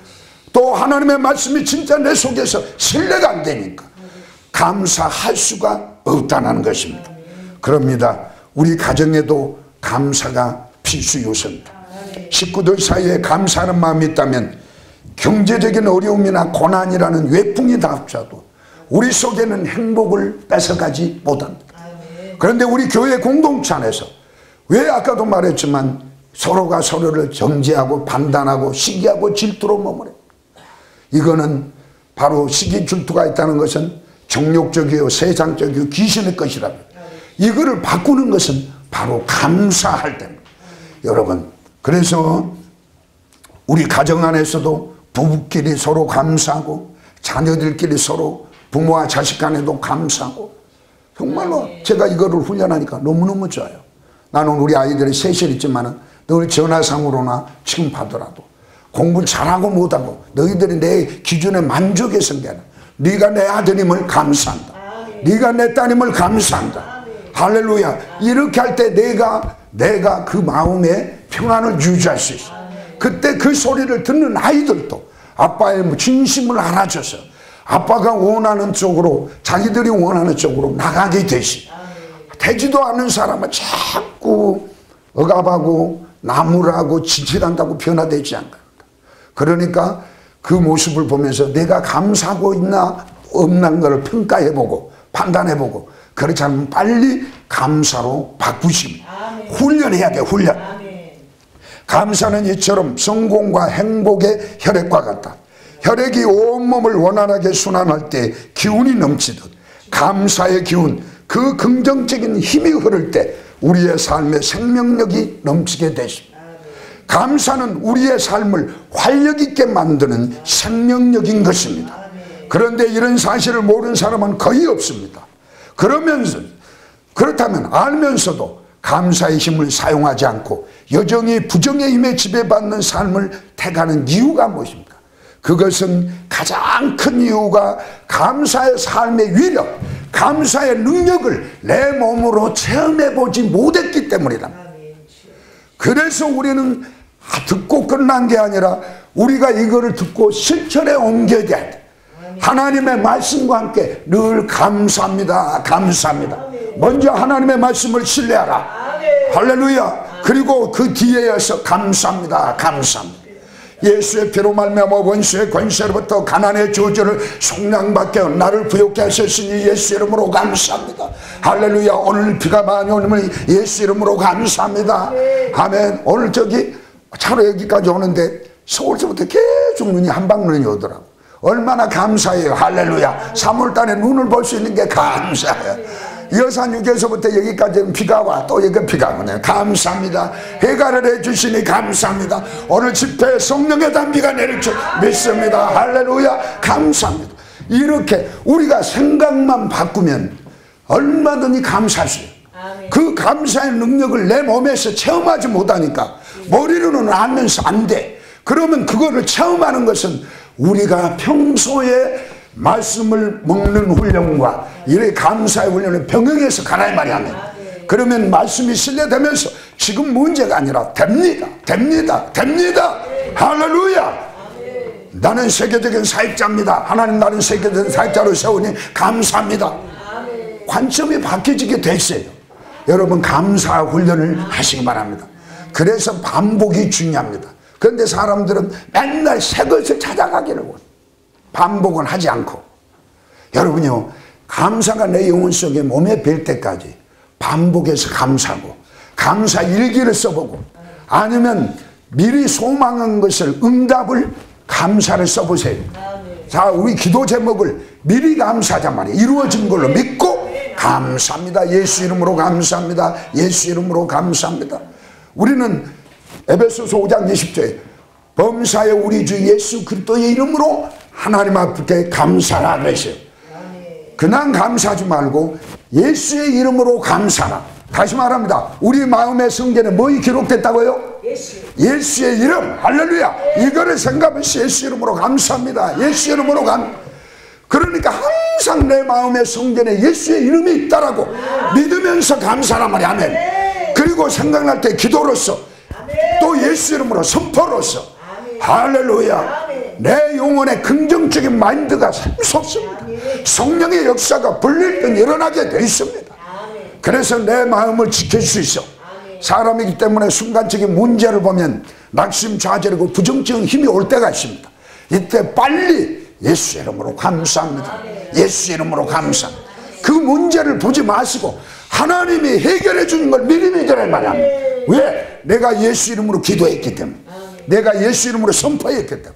또 하나님의 말씀이 진짜 내 속에서 신뢰가 안 되니까 감사할 수가 없다는 것입니다. 그럽니다. 우리 가정에도 감사가 필수 요소입니다. 식구들 사이에 감사하는 마음이 있다면 경제적인 어려움이나 고난이라는 외풍이 닥쳐도 우리 속에는 행복을 뺏어가지 못합니다. 그런데 우리 교회 공동체 안에서 왜 아까도 말했지만 서로가 서로를 정죄하고 판단하고 시기하고 질투로 머무릅니다. 이거는 바로 시기 질투가 있다는 것은 정욕적이요 세상적이요 귀신의 것이라며 이거를 바꾸는 것은 바로 감사할 때입니다. 여러분, 그래서 우리 가정 안에서도 부부끼리 서로 감사하고 자녀들끼리 서로 부모와 자식 간에도 감사하고 정말로 제가 이거를 훈련하니까 너무너무 좋아요. 나는 우리 아이들이 셋이 있지만 늘 전화상으로나 지금 받더라도 공부 잘하고 못하고 너희들이 내 기준에 만족해서는 게 아니라 네가 내 아드님을 감사한다. 네가 내 따님을 감사한다. 할렐루야. 이렇게 할 때 내가 그 마음에 평안을 유지할 수 있어. 그때 그 소리를 듣는 아이들도 아빠의 진심을 알아줘서 아빠가 원하는 쪽으로 자기들이 원하는 쪽으로 나가게 되지도 않는 사람은 자꾸 억압하고 나무라고 지질한다고 변화되지 않는다. 그러니까 그 모습을 보면서 내가 감사하고 있나 없는 것을 평가해보고 판단해보고 그렇지 않으면 빨리 감사로 바꾸십니다. 훈련해야 돼. 훈련. 감사는 이처럼 성공과 행복의 혈액과 같다. 혈액이 온몸을 원활하게 순환할 때 기운이 넘치듯 감사의 기운, 그 긍정적인 힘이 흐를 때 우리의 삶에 생명력이 넘치게 되십니다. 감사는 우리의 삶을 활력 있게 만드는 생명력인 것입니다. 그런데 이런 사실을 모르는 사람은 거의 없습니다. 그렇다면 알면서도 감사의 힘을 사용하지 않고 여전히 부정의 힘에 지배받는 삶을 택하는 이유가 무엇입니까? 그것은 가장 큰 이유가 감사의 삶의 위력, 감사의 능력을 내 몸으로 체험해보지 못했기 때문이다. 그래서 우리는 듣고 끝난 게 아니라 우리가 이거를 듣고 실천에 옮겨야 돼. 하나님의 말씀과 함께 늘 감사합니다. 감사합니다. 먼저 하나님의 말씀을 신뢰하라. 할렐루야. 그리고 그 뒤에서 감사합니다. 감사합니다. 예수의 피로 말미암아 원수의 권세로부터 가난의 저주를 속량받게 나를 부욕케 하셨으니 예수 이름으로 감사합니다. 할렐루야. 오늘 비가 많이 오면 예수 이름으로 감사합니다. 아멘. 오늘 차로 여기까지 오는데 서울서부터 계속 눈이 한방눈이 오더라고. 얼마나 감사해요. 할렐루야. 3월달에 눈을 볼 수 있는 게 감사해요. 여산육에서부터 여기까지는 비가 와. 또 여기 비가 오네요. 감사합니다. 해가를 해주시니 감사합니다. 오늘 집회에 성령의 단비가 내릴 줄 믿습니다. 할렐루야. 감사합니다. 이렇게 우리가 생각만 바꾸면 얼마든지 감사할 수 있어요. 그 감사의 능력을 내 몸에서 체험하지 못하니까 머리로는 알면서 안 돼. 그러면 그거를 체험하는 것은 우리가 평소에 말씀을 먹는 훈련과 이래 감사의 훈련을 병행해서 가라 이 말이야. 그러면 말씀이 신뢰되면서 지금 문제가 아니라 됩니다. 할렐루야. 나는 세계적인 사역자입니다. 하나님 나는 세계적인 사역자로 세우니 감사합니다. 관점이 바뀌어지게 됐어요. 여러분 감사 훈련을 하시기 바랍니다. 그래서 반복이 중요합니다. 그런데 사람들은 맨날 새 것을 찾아가기를 원해요. 반복은 하지 않고. 여러분요, 감사가 내 영혼 속에 몸에 뵐 때까지 반복해서 감사하고 감사 일기를 써보고 아니면 미리 소망한 것을 응답을 감사를 써보세요. 자, 우리 기도 제목을 미리 감사하자 말이에요. 이루어진 걸로 믿고 감사합니다. 예수 이름으로 감사합니다. 예수 이름으로 감사합니다. 우리는 에베소서 5장 20절에 범사의 우리 주 예수 그리스도의 이름으로 하나님 앞에 감사라 그랬어요. 그냥 감사하지 말고 예수의 이름으로 감사라. 다시 말합니다. 우리 마음의 성경에 뭐이 기록됐다고요? 예수의 이름, 할렐루야. 이거를 생각하면서 예수 이름으로 감사합니다. 예수 이름으로 그러니까 항상 내 마음의 성전에 예수의 이름이 있다라고 믿으면서 감사란 말이야. 아멘. 그리고 생각날 때 기도로서 또 예수 이름으로 선포로서 할렐루야. 내 영혼의 긍정적인 마인드가 샘솟습니다. 성령의 역사가 불릴 듯 일어나게 되어 있습니다. 그래서 내 마음을 지킬 수 있어. 사람이기 때문에 순간적인 문제를 보면 낙심좌절이고 부정적인 힘이 올 때가 있습니다. 이때 빨리 예수 이름으로 감사합니다. 예수 이름으로 감사합니다. 그 문제를 보지 마시고 하나님이 해결해 주는 걸 미리 믿으란 말이야. 왜? 내가 예수 이름으로 기도했기 때문에, 내가 예수 이름으로 선포했기 때문에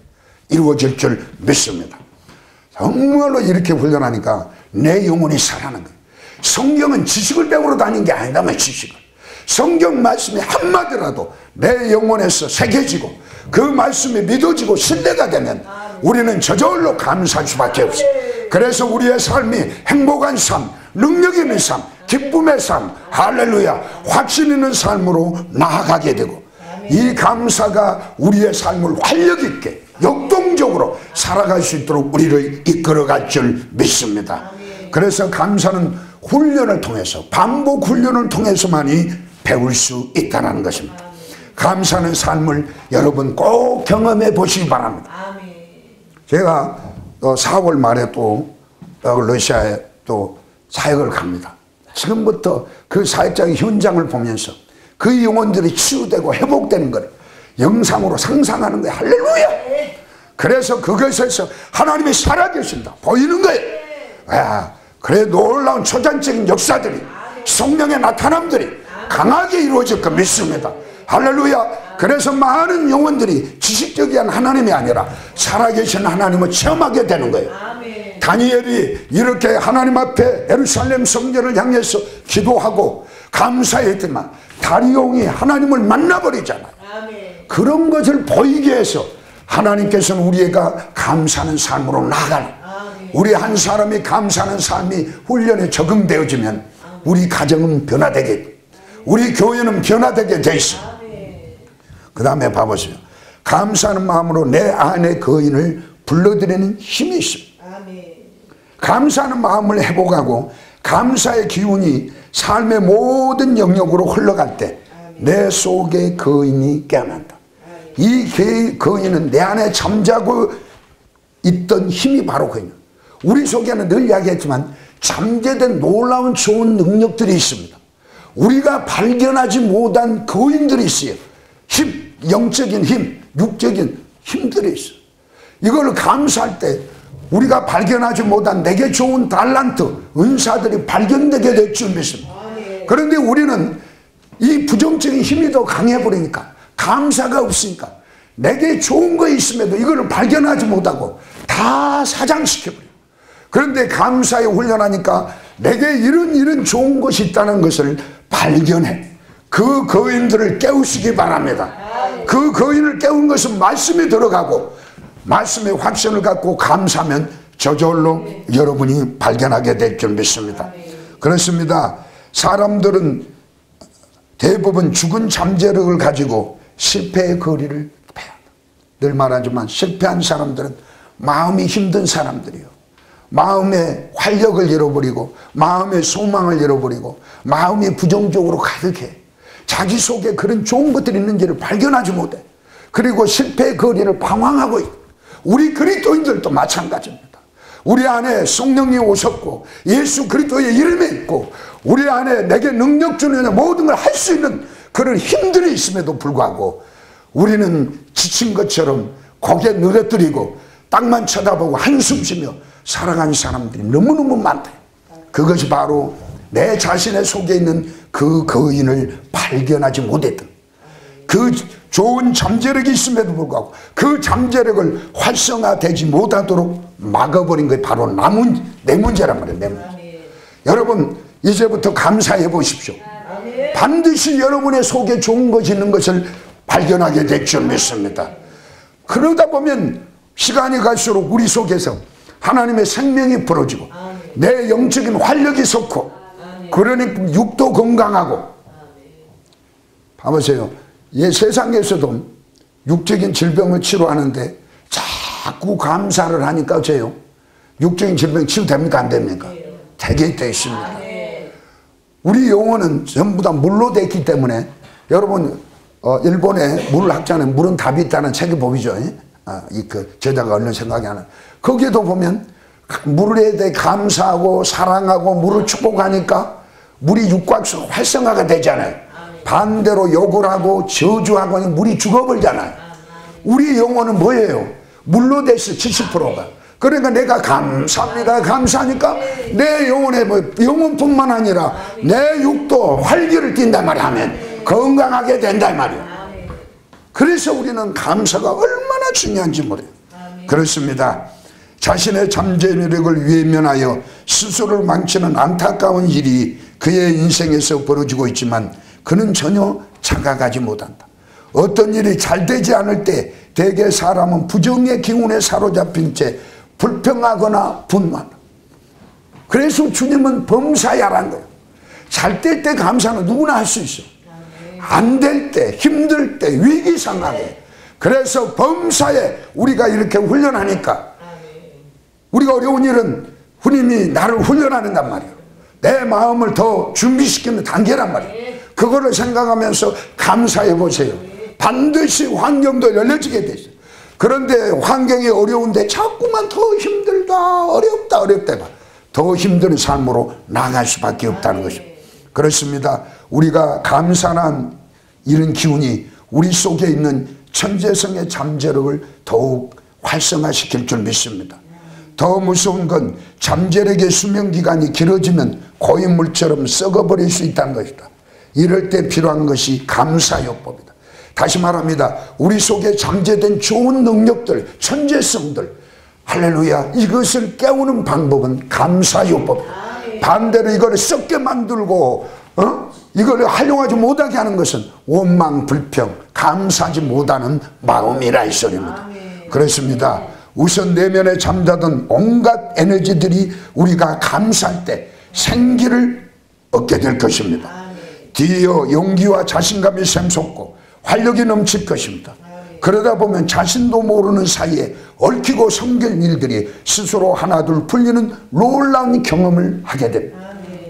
이루어질 줄 믿습니다. 정말로 이렇게 훈련하니까 내 영혼이 살아나는 거예요. 성경은 지식을 배우러 다닌 게 아니다면 지식을, 성경 말씀이 한마디라도 내 영혼에서 새겨지고 그 말씀이 믿어지고 신뢰가 되면 우리는 저절로 감사할 수밖에 없어요. 그래서 우리의 삶이 행복한 삶, 능력 있는 삶, 기쁨의 삶, 할렐루야, 확신 있는 삶으로 나아가게 되고, 이 감사가 우리의 삶을 활력 있게 역동적으로 살아갈 수 있도록 우리를 이끌어갈 줄 믿습니다. 그래서 감사는 훈련을 통해서, 반복 훈련을 통해서만이 배울 수 있다는 것입니다. 감사하는 삶을 여러분 꼭 경험해 보시기 바랍니다. 제가 4월 말에 또 러시아에 또 사역을 갑니다. 지금부터 그 사역장의 현장을 보면서 그 영혼들이 치유되고 회복되는 걸 영상으로 상상하는 거예요. 할렐루야. 그래서 그것에서 하나님이 살아계신다 보이는 거예요. 그래 놀라운 초전적인 역사들이, 성령의 나타남들이 강하게 이루어질 거 믿습니다. 할렐루야. 그래서 많은 영혼들이 지식적인 하나님이 아니라 살아계신 하나님을 체험하게 되는 거예요. 다니엘이 이렇게 하나님 앞에 예루살렘 성전을 향해서 기도하고 감사했지만 다리옹이 하나님을 만나버리잖아요. 그런 것을 보이게 해서 하나님께서는 우리가 감사하는 삶으로 나가는, 우리 한 사람이 감사하는 삶이 훈련에 적응되어지면 우리 가정은 변화되게, 우리 교회는 변화되게 돼 있어요. 그 다음에 봐보세요. 감사하는 마음으로 내 안의 거인을 불러들이는 힘이 있습니다. 감사하는 마음을 회복하고 감사의 기운이 삶의 모든 영역으로 흘러갈 때 내 속의 거인이 깨어난다. 이 거인은 내 안에 잠자고 있던 힘이 바로 거인. 우리 속에는 늘 이야기했지만 잠재된 놀라운 좋은 능력들이 있습니다. 우리가 발견하지 못한 거인들이 있어요. 힘, 영적인 힘, 육적인 힘들이 있어요. 이걸 감사할 때 우리가 발견하지 못한 내게 좋은 달란트, 은사들이 발견되게 될 줄 믿습니다. 그런데 우리는 이 부정적인 힘이 더 강해버리니까, 감사가 없으니까 내게 좋은 거 있음에도 이걸 발견하지 못하고 다 사장시켜버려요. 그런데 감사에 훈련하니까 내게 이런 좋은 것이 있다는 것을 발견해. 그 거인들을 깨우시기 바랍니다. 그 거인을 깨운 것은 말씀에 들어가고 말씀의 확신을 갖고 감사하면 저절로 여러분이 발견하게 될 줄 믿습니다. 그렇습니다. 사람들은 대부분 죽은 잠재력을 가지고 실패의 거리를 패야 한다. 늘 말하지만 실패한 사람들은 마음이 힘든 사람들이요, 마음의 활력을 잃어버리고 마음의 소망을 잃어버리고 마음이 부정적으로 가득해. 자기 속에 그런 좋은 것들이 있는지를 발견하지 못해. 그리고 실패의 거리를 방황하고 있고, 우리 그리스도인들도 마찬가지입니다. 우리 안에 성령이 오셨고 예수 그리스도의 이름이 있고 우리 안에 내게 능력 주는 모든 걸 할 수 있는 그런 힘들이 있음에도 불구하고 우리는 지친 것처럼 고개 늘어뜨리고 땅만 쳐다보고 한숨 쉬며 살아가는 사람들이 너무너무 많다. 그것이 바로 내 자신의 속에 있는 그 거인을 발견하지 못했던, 그 좋은 잠재력이 있음에도 불구하고 그 잠재력을 활성화되지 못하도록 막아버린 게 바로 내 문제란 말이에요. 내 문제. 여러분 이제부터 감사해 보십시오. 반드시 여러분의 속에 좋은 것이 있는 것을 발견하게 될 줄 믿습니다. 그러다 보면 시간이 갈수록 우리 속에서 하나님의 생명이 불어지고 내 영적인 활력이 솟고, 그러니 육도 건강하고. 봐보세요. 세상에서도 육적인 질병을 치료하는데 자꾸 감사를 하니까 어째요? 육적인 질병 치유됩니까? 안 됩니까? 되게 되십니다. 우리 영혼은 전부 다 물로 됐기 때문에 여러분 일본의 물학자는 물은 답이 있다는 책을 보이죠. 그 제자가 얼른 생각이 하는 거기에도 보면 물에 대해 감사하고 사랑하고 물을 축복하니까 물이 육각수 활성화가 되잖아요. 반대로 욕을 하고 저주하고 물이 죽어버리잖아요. 우리 영혼은 뭐예요? 물로 돼서 70%가. 그러니까 내가 감사합니다 감사하니까 내 영혼의 영혼뿐만 아니라 내 육도 활기를 띈단 말이야. 하면 건강하게 된단 말이에요. 그래서 우리는 감사가 얼마나 중요한지 모르요. 그렇습니다. 자신의 잠재력을 외면하여 스스로를 망치는 안타까운 일이 그의 인생에서 벌어지고 있지만 그는 전혀 자각하지 못한다. 어떤 일이 잘 되지 않을 때 대개 사람은 부정의 기운에 사로잡힌 채 불평하거나 분노한다. 그래서 주님은 범사야라는 거예요. 잘 될 때 감사는 누구나 할 수 있어요. 안 될 때, 힘들 때, 위기 상황에. 그래서 범사에 우리가 이렇게 훈련하니까 우리가 어려운 일은 주님이 나를 훈련하는단 말이에요. 내 마음을 더 준비시키는 단계란 말이에요. 그거를 생각하면서 감사해 보세요. 반드시 환경도 열려지게 되죠. 그런데 환경이 어려운데 자꾸만 더 힘들다 어렵다 더 힘든 삶으로 나아갈 수밖에 없다는 것입니다. 그렇습니다. 우리가 감사한 이런 기운이 우리 속에 있는 천재성의 잠재력을 더욱 활성화시킬 줄 믿습니다. 더 무서운 건 잠재력의 수명기간이 길어지면 고인물처럼 썩어버릴 수 있다는 것이다. 이럴 때 필요한 것이 감사요법이다. 다시 말합니다. 우리 속에 잠재된 좋은 능력들, 천재성들, 할렐루야, 이것을 깨우는 방법은 감사요법이다. 반대로 이걸 썩게 만들고 이걸 활용하지 못하게 하는 것은 원망, 불평, 감사하지 못하는 마음이라 이 소리입니다. 그렇습니다. 우선 내면에 잠자던 온갖 에너지들이 우리가 감사할 때 생기를 얻게 될 것입니다. 뒤이어 용기와 자신감이 샘솟고 활력이 넘칠 것입니다. 그러다 보면 자신도 모르는 사이에 얽히고 섬길 일들이 스스로 하나둘 풀리는 놀라운 경험을 하게 됩니다.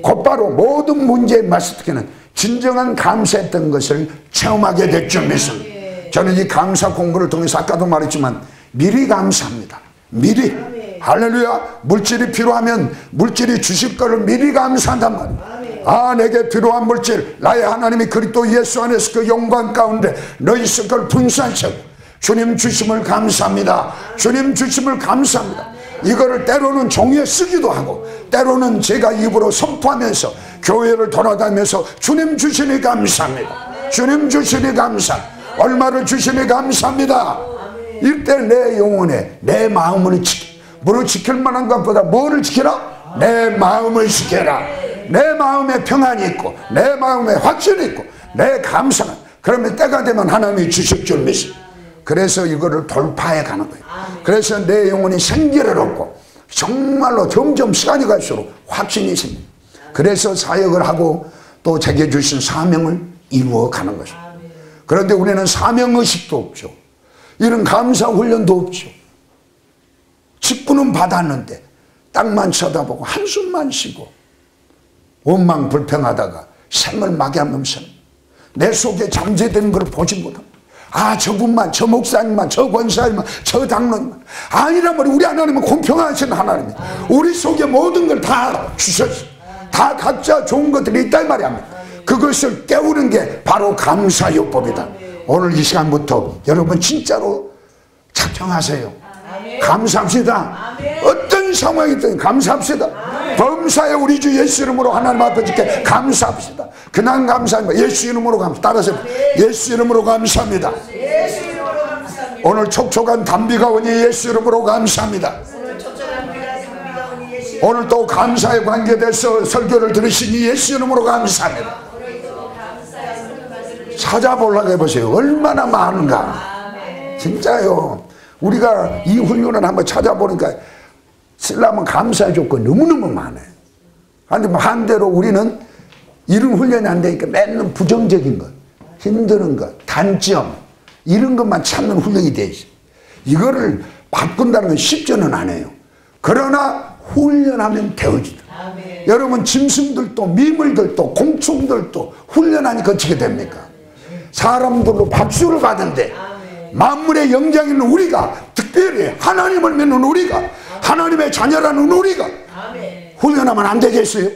곧바로 모든 문제에 맞서기는 진정한 감사했던 것을 체험하게 될 줄 믿습니다. 저는 이 감사 공부를 통해서 아까도 말했지만 미리 감사합니다. 미리. 할렐루야. 물질이 필요하면 물질이 주실 거를 미리 감사한단 말이에요. 내게 필요한 물질 나의 하나님이 그리스도 예수 안에서 그 영광 가운데 너희 쓸 걸 분산처럼 주님 주심을 감사합니다. 주님 주심을 감사합니다. 이거를 때로는 종이에 쓰기도 하고 때로는 제가 입으로 선포하면서 교회를 돌아다니면서 주님 주시니 감사합니다. 주님 주시니 감사합니다. 얼마를 주시니 감사합니다. 이때 내 영혼에 내 마음을 뭐를 지킬 만한 것보다 뭐를 지키라? 내 마음을 지켜라. 내 마음에 평안이 있고 내 마음에 확신이 있고 내 감사가 그러면 때가 되면 하나님이 주실 줄 믿습니다. 그래서 이거를 돌파해 가는 거예요. 그래서 내 영혼이 생기를 얻고 정말로 점점 시간이 갈수록 확신이 생깁니다. 그래서 사역을 하고 또 제게 주신 사명을 이루어 가는 것입니다. 그런데 우리는 사명의식도 없죠. 이런 감사 훈련도 없죠. 직분은 받았는데 땅만 쳐다보고 한숨만 쉬고 원망 불평하다가 생을 막야하면서 내 속에 잠재된 걸 보지 못합니다. 저분만, 저 목사님만, 저 권사님만, 저 당론만 아니란 말이에요. 우리 하나님은 공평하신 하나님입니다. 우리 속에 모든 걸 다 주셨어요. 다 각자 좋은 것들이 있다 이 말이야. 그것을 깨우는 게 바로 감사요법이다. 오늘 이 시간부터 여러분 진짜로 작정하세요. 감사합시다. 어떤 상황이든 감사합시다. 범사에 우리 주 예수 이름으로 하나님 앞에 짓게 감사합시다. 그냥 감사합니다. 예수 이름으로 감사합니다. 따라서 예수 이름으로 감사합니다. 오늘 촉촉한 담비가 오니 예수 이름으로 감사합니다. 오늘 또 감사에 관계돼서 설교를 들으시니 예수 이름으로 감사합니다. 찾아보려고 해보세요. 얼마나 많은가. 진짜요. 우리가 이 훈련을 한번 찾아보니까 쓰려면 감사의 조건 너무너무 많아요. 그런데 반대로 우리는 이런 훈련이 안 되니까 맨날 부정적인 것, 힘드는 것, 단점 이런 것만 찾는 훈련이 돼 있어요. 이거를 바꾼다는 건 쉽지는 않아요. 그러나 훈련하면 되어지다. 여러분 짐승들도 미물들도 곤충들도 훈련하니 거치게 됩니까? 사람들로 박수를 받는데 만물의 영장이 있는 우리가, 특별히 하나님을 믿는 우리가, 하나님의 자녀라는 우리가 훈련하면 안 되겠어요?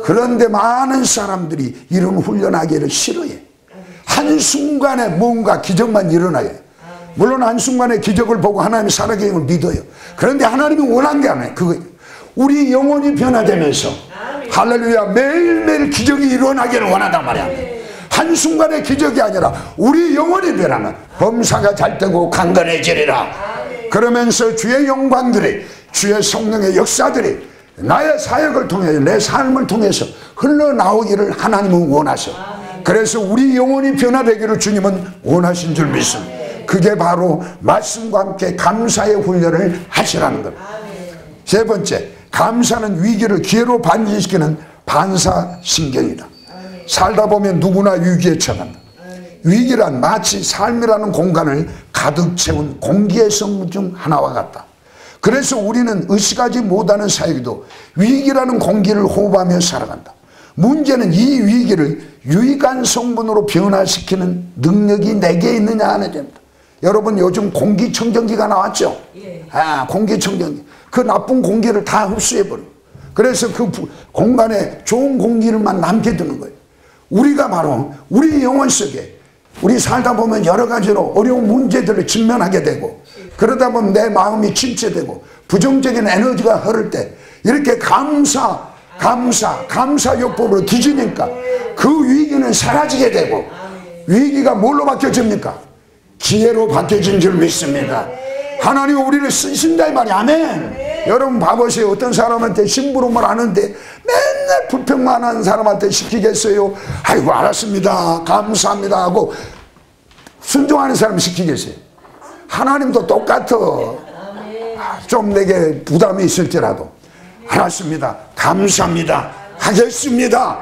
그런데 많은 사람들이 이런 훈련하기를 싫어해. 한순간에 뭔가 기적만 일어나요. 물론 한순간에 기적을 보고 하나님의 살아계심을 믿어요. 그런데 하나님이 원한 게 아니에요. 그거 우리 영혼이 변화되면서 할렐루야 매일매일 기적이 일어나기를 원한단 말이야. 한순간의 기적이 아니라 우리 영혼이 변하면 범사가 잘 되고 강건해지리라. 그러면서 주의 영광들이, 주의 성령의 역사들이 나의 사역을 통해서, 내 삶을 통해서 흘러나오기를 하나님은 원하셔. 그래서 우리 영혼이 변화되기를 주님은 원하신 줄 믿습니다. 그게 바로 말씀과 함께 감사의 훈련을 하시라는 것. 세 번째, 감사는 위기를 기회로 반전시키는 반사신경이다. 살다 보면 누구나 위기에 처한다. 위기란 마치 삶이라는 공간을 가득 채운 공기의 성분 중 하나와 같다. 그래서 우리는 의식하지 못하는 사이에도 위기라는 공기를 호흡하며 살아간다. 문제는 이 위기를 유익한 성분으로 변화시키는 능력이 내게 있느냐 안 됩니다. 여러분 요즘 공기청정기가 나왔죠? 공기청정기. 그 나쁜 공기를 다 흡수해버려. 그래서 그 공간에 좋은 공기를만 남게 두는 거예요. 우리가 바로 우리 영혼 속에 우리 살다 보면 여러 가지로 어려운 문제들을 직면하게 되고, 그러다 보면 내 마음이 침체되고 부정적인 에너지가 흐를 때 이렇게 감사 욕법으로 뒤지니까 그 위기는 사라지게 되고, 위기가 뭘로 바뀌어집니까? 기회로 바뀌어진 줄 믿습니다. 하나님 우리를 쓰신다 이 말이. 아멘. 여러분 봐보세요. 어떤 사람한테 심부름을 하는데 맨날 불평만 하는 사람한테 시키겠어요? 아이고 알았습니다 감사합니다 하고 순종하는 사람 시키겠어요? 하나님도 똑같아. 좀 내게 부담이 있을지라도 알았습니다 감사합니다 하겠습니다.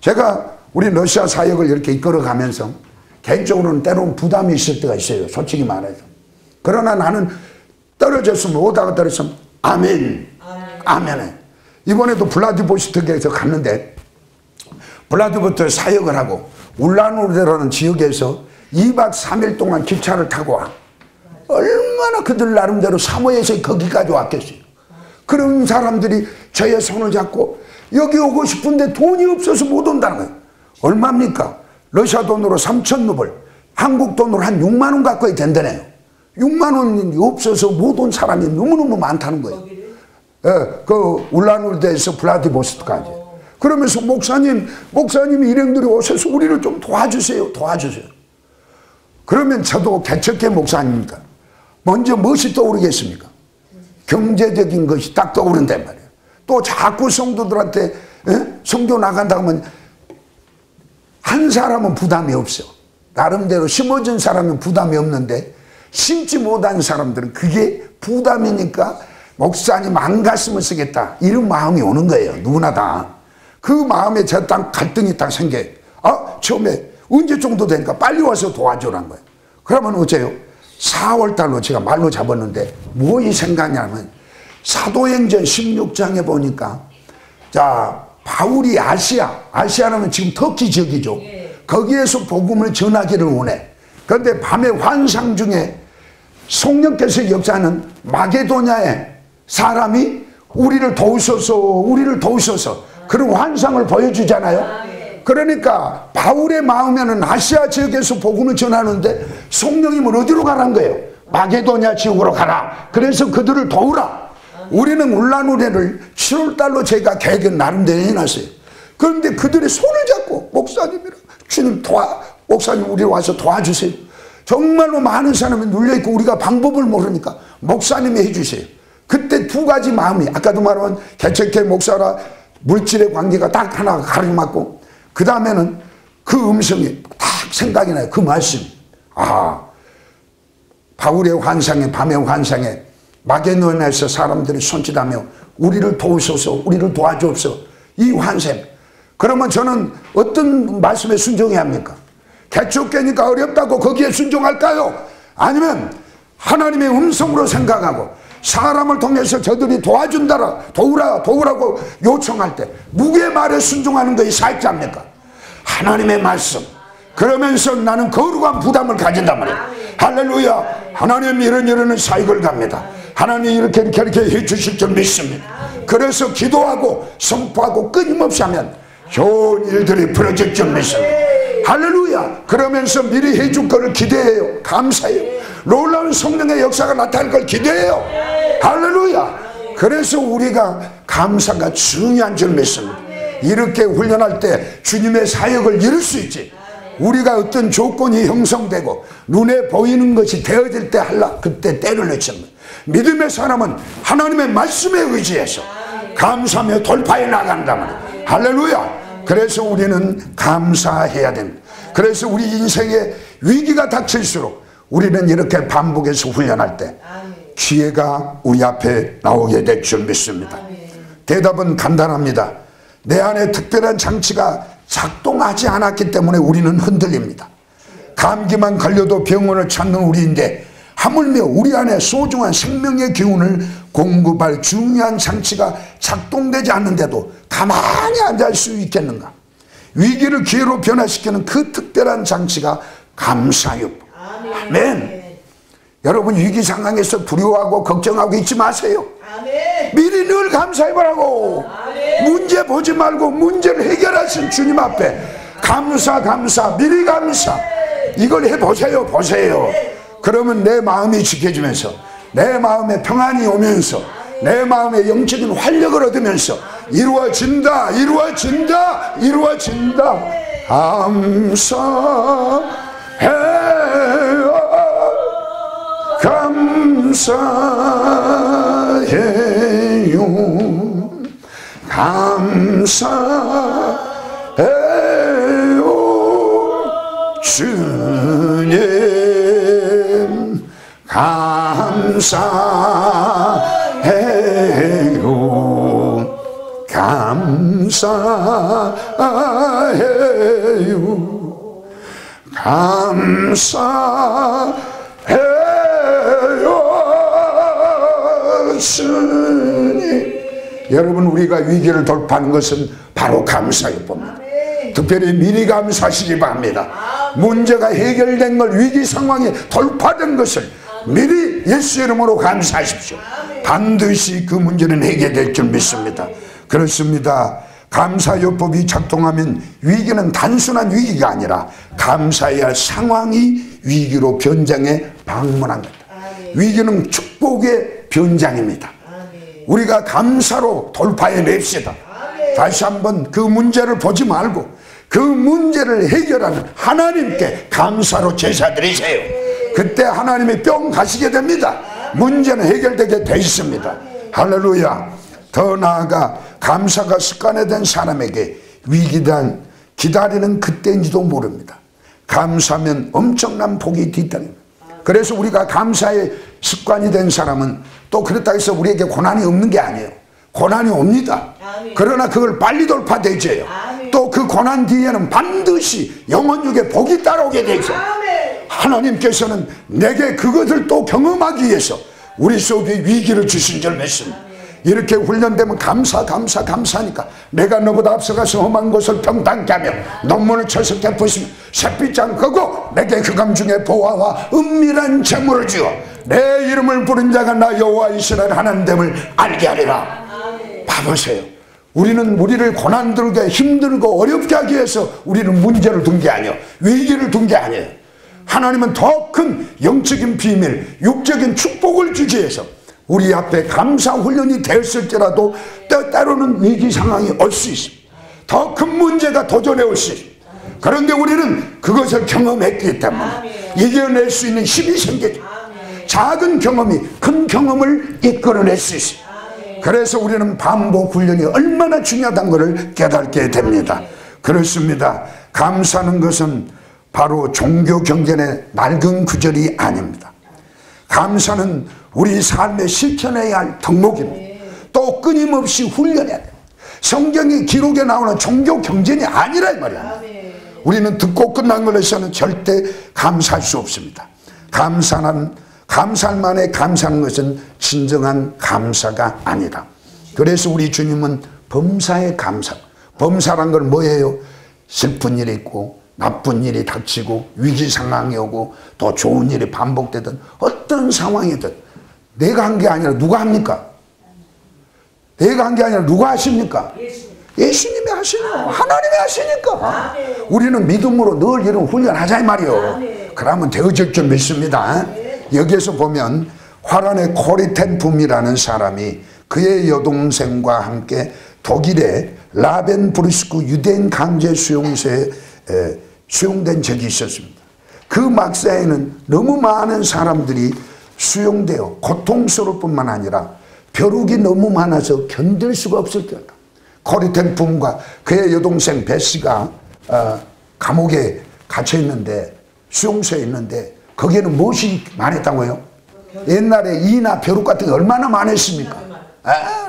제가 우리 러시아 사역을 이렇게 이끌어가면서 개인적으로는 때로는 부담이 있을 때가 있어요. 솔직히 말해서. 그러나 나는 떨어졌으면, 오다가 떨어졌으면 아멘, 아멘. 이번에도 블라디보스토크에서 갔는데, 블라디보스토크에 사역을 하고 울란우르라는 지역에서 2박 3일 동안 기차를 타고 와. 얼마나 그들 나름대로 사모에서 거기까지 왔겠어요. 그런 사람들이 저의 손을 잡고 여기 오고 싶은데 돈이 없어서 못 온다는 거예요. 얼마입니까? 러시아 돈으로 3,000루블, 한국 돈으로 한 6만 원 가까이 된다네요. 6만 원이 없어서 못 온 사람이 너무너무 많다는 거예요. 그 울란우르에서 블라디보스토크까지. 그러면서 목사님 일행들이 오셔서 우리를 좀 도와주세요. 그러면 저도 개척회 목사님입니까? 먼저 무엇이 떠오르겠습니까? 경제적인 것이 딱 떠오른단 말이에요. 또 자꾸 성도들한테 성교 나간다고 하면 한 사람은 부담이 없어. 나름대로 심어준 사람은 부담이 없는데 심지 못한 사람들은 그게 부담이니까 목사님 안 갔으면 쓰겠다 이런 마음이 오는 거예요. 누구나 다. 그 마음에 저 딱 갈등이 딱 생겨요. 처음에 언제 정도 되니까 빨리 와서 도와주라는 거예요. 그러면 어째요? 4월달로 제가 말로 잡았는데 무엇이 생각나냐면 사도행전 16장에 보니까 자 바울이 아시아라면 지금 터키 지역이죠. 거기에서 복음을 전하기를 원해. 그런데 밤에 환상 중에 성령께서 역사하는 마게도냐의 사람이 우리를 도우셔서 그런 환상을 보여주잖아요. 그러니까 바울의 마음에는 아시아 지역에서 복음을 전하는데 성령님은 어디로 가라는 거예요? 마게도냐 지역으로 가라. 그래서 그들을 도우라. 우리는 울란우레를 7월달로 제가 계획은 나름대로 해놨어요. 그런데 그들의 손을 잡고 목사님이랑 주님 목사님 우리 와서 도와주세요. 정말로 많은 사람이 눌려있고 우리가 방법을 모르니까 목사님이 해주세요. 그때 두 가지 마음이, 아까도 말한 개척회 목사라 물질의 관계가 딱 하나 가르쳐맞고, 그 다음에는 그 음성이 딱 생각이 나요. 그 말씀. 바울의 환상에, 밤의 환상에 마게도냐에서 사람들이 손짓하며 우리를 도우소서, 우리를 도와주옵소서, 이 환상. 그러면 저는 어떤 말씀에 순종해야 합니까? 개척교니까 어렵다고 거기에 순종할까요? 아니면 하나님의 음성으로 생각하고 사람을 통해서 저들이 도우라고 요청할 때 누구의 말에 순종하는 것이 사역자입니까? 하나님의 말씀. 그러면서 나는 거룩한 부담을 가진단 말이에요. 할렐루야. 하나님 이런 사역을 갑니다. 하나님 이렇게 해주실 줄 믿습니다. 그래서 기도하고 선포하고 끊임없이 하면 좋은 일들이 벌어질 줄 믿습니다. 할렐루야. 그러면서 미리 해줄 거를 기대해요. 감사해요. 놀라운 성령의 역사가 나타날 걸 기대해요. 할렐루야. 그래서 우리가 감사가 중요한 줄 믿습니다. 이렇게 훈련할 때 주님의 사역을 이룰 수 있지. 우리가 어떤 조건이 형성되고 눈에 보이는 것이 되어질 때 그때 때를 넣습니다. 믿음의 사람은 하나님의 말씀에 의지해서 감사하며 돌파해 나간단 말이에요. 할렐루야. 그래서 우리는 감사해야 됩니다. 그래서 우리 인생에 위기가 닥칠수록 우리는 이렇게 반복해서 훈련할 때 기회가 우리 앞에 나오게 될 줄 믿습니다. 대답은 간단합니다. 내 안에 특별한 장치가 작동하지 않았기 때문에 우리는 흔들립니다. 감기만 걸려도 병원을 찾는 우리인데 하물며 우리 안에 소중한 생명의 기운을 공급할 중요한 장치가 작동되지 않는데도 가만히 앉아 있을 수 있겠는가? 위기를 기회로 변화시키는 그 특별한 장치가 감사요. 아멘. 여러분 위기 상황에서 두려워하고 걱정하고 있지 마세요. 미리 늘 감사해보라고. 문제 보지 말고 문제를 해결하신 주님 앞에 감사 미리 감사. 이걸 해보세요. 보세요. 그러면 내 마음이 지켜지면서 내 마음에 평안이 오면서 내 마음에 영적인 활력을 얻으면서 이루어진다. 감사해요. 주님 감사해요. 주님. 여러분 우리가 위기를 돌파하는 것은 바로 감사일 겁니다. 특별히 미리 감사하시기 바랍니다. 문제가 해결된 걸 위기 상황이 돌파된 것을 미리 예수 이름으로 감사하십시오. 반드시 그 문제는 해결될 줄 믿습니다. 그렇습니다. 감사요법이 작동하면 위기는 단순한 위기가 아니라 감사해야 할 상황이 위기로 변장해 방문합니다. 위기는 축복의 변장입니다. 우리가 감사로 돌파해냅시다. 다시 한번 그 문제를 보지 말고 그 문제를 해결하는 하나님께 감사로 제사 드리세요. 그때 하나님이 뿅 가시게 됩니다. 문제는 해결되게 돼 있습니다. 할렐루야. 더 나아가 감사가 습관화된 사람에게 위기단 기다리는 그때인지도 모릅니다. 감사하면 엄청난 복이 뒤따릅니다. 그래서 우리가 감사의 습관이 된 사람은 또 그렇다고 해서 우리에게 고난이 없는 게 아니에요. 고난이 옵니다. 그러나 그걸 빨리 돌파되죠. 또 그 고난 뒤에는 반드시 영원육의 복이 따라오게 되죠. 하나님께서는 내게 그것을 또 경험하기 위해서 우리 속에 위기를 주신 줄 믿습니다. 이렇게 훈련되면 감사하니까 내가 너보다 앞서가서 험한 것을 평탄케 하며 논문을 철석해 부시며 샛빛장 끄고 내게 흑암 중에 보화와 은밀한 재물을 주어 내 이름을 부른 자가 나 여호와 이스라엘 하나님됨을 알게 하리라. 봐보세요. 우리는 우리를 고난 들게 힘들고 어렵게 하기 위해서 우리는 문제를 둔 게 아니에요. 위기를 둔 게 아니에요. 하나님은 더 큰 영적인 비밀, 육적인 축복을 주기 위해서 우리 앞에 감사 훈련이 되었을지라도 때로는 위기 상황이 올 수 있습니다. 더 큰 문제가 도전해 올 수 있습니다. 그런데 우리는 그것을 경험했기 때문에 이겨낼 수 있는 힘이 생기죠. 작은 경험이 큰 경험을 이끌어낼 수 있습니다. 그래서 우리는 반복 훈련이 얼마나 중요하다는 것을 깨닫게 됩니다. 그렇습니다. 감사하는 것은 바로 종교 경전의 낡은 구절이 아닙니다. 감사는 우리 삶에 실천해야 할 덕목입니다. 또 끊임없이 훈련해야 돼요. 성경의 기록에 나오는 종교 경전이 아니라 이 말이야. 우리는 듣고 끝난 걸로 해서는 절대 감사할 수 없습니다. 감사할 만에 감사하는 것은 진정한 감사가 아니다. 그래서 우리 주님은 범사에 감사. 범사란 건 뭐예요? 슬픈 일이 있고 나쁜 일이 닥치고 위기 상황이 오고 또 좋은 일이 반복되든 어떤 상황이든 내가 한 게 아니라 누가 합니까? 내가 한 게 아니라 누가 하십니까? 예수님이 하시네요. 하나님이 하시니까. 우리는 믿음으로 늘 이런 훈련하자 이 말이요. 그러면 되어질 줄 믿습니다. 여기에서 보면 화란의 코리텐품이라는 사람이 그의 여동생과 함께 독일의 라벤브루스크 유대인 강제 수용소에 수용된 적이 있었습니다. 그 막사에는 너무 많은 사람들이 수용되어 고통스러울 뿐만 아니라 벼룩이 너무 많아서 견딜 수가 없을 때다. 코리텐품과 그의 여동생 베시가 감옥에 갇혀 있는데, 수용소에 있는데 거기에는 무엇이 많았다고요? 옛날에 이나 벼룩 같은 게 얼마나 많았습니까?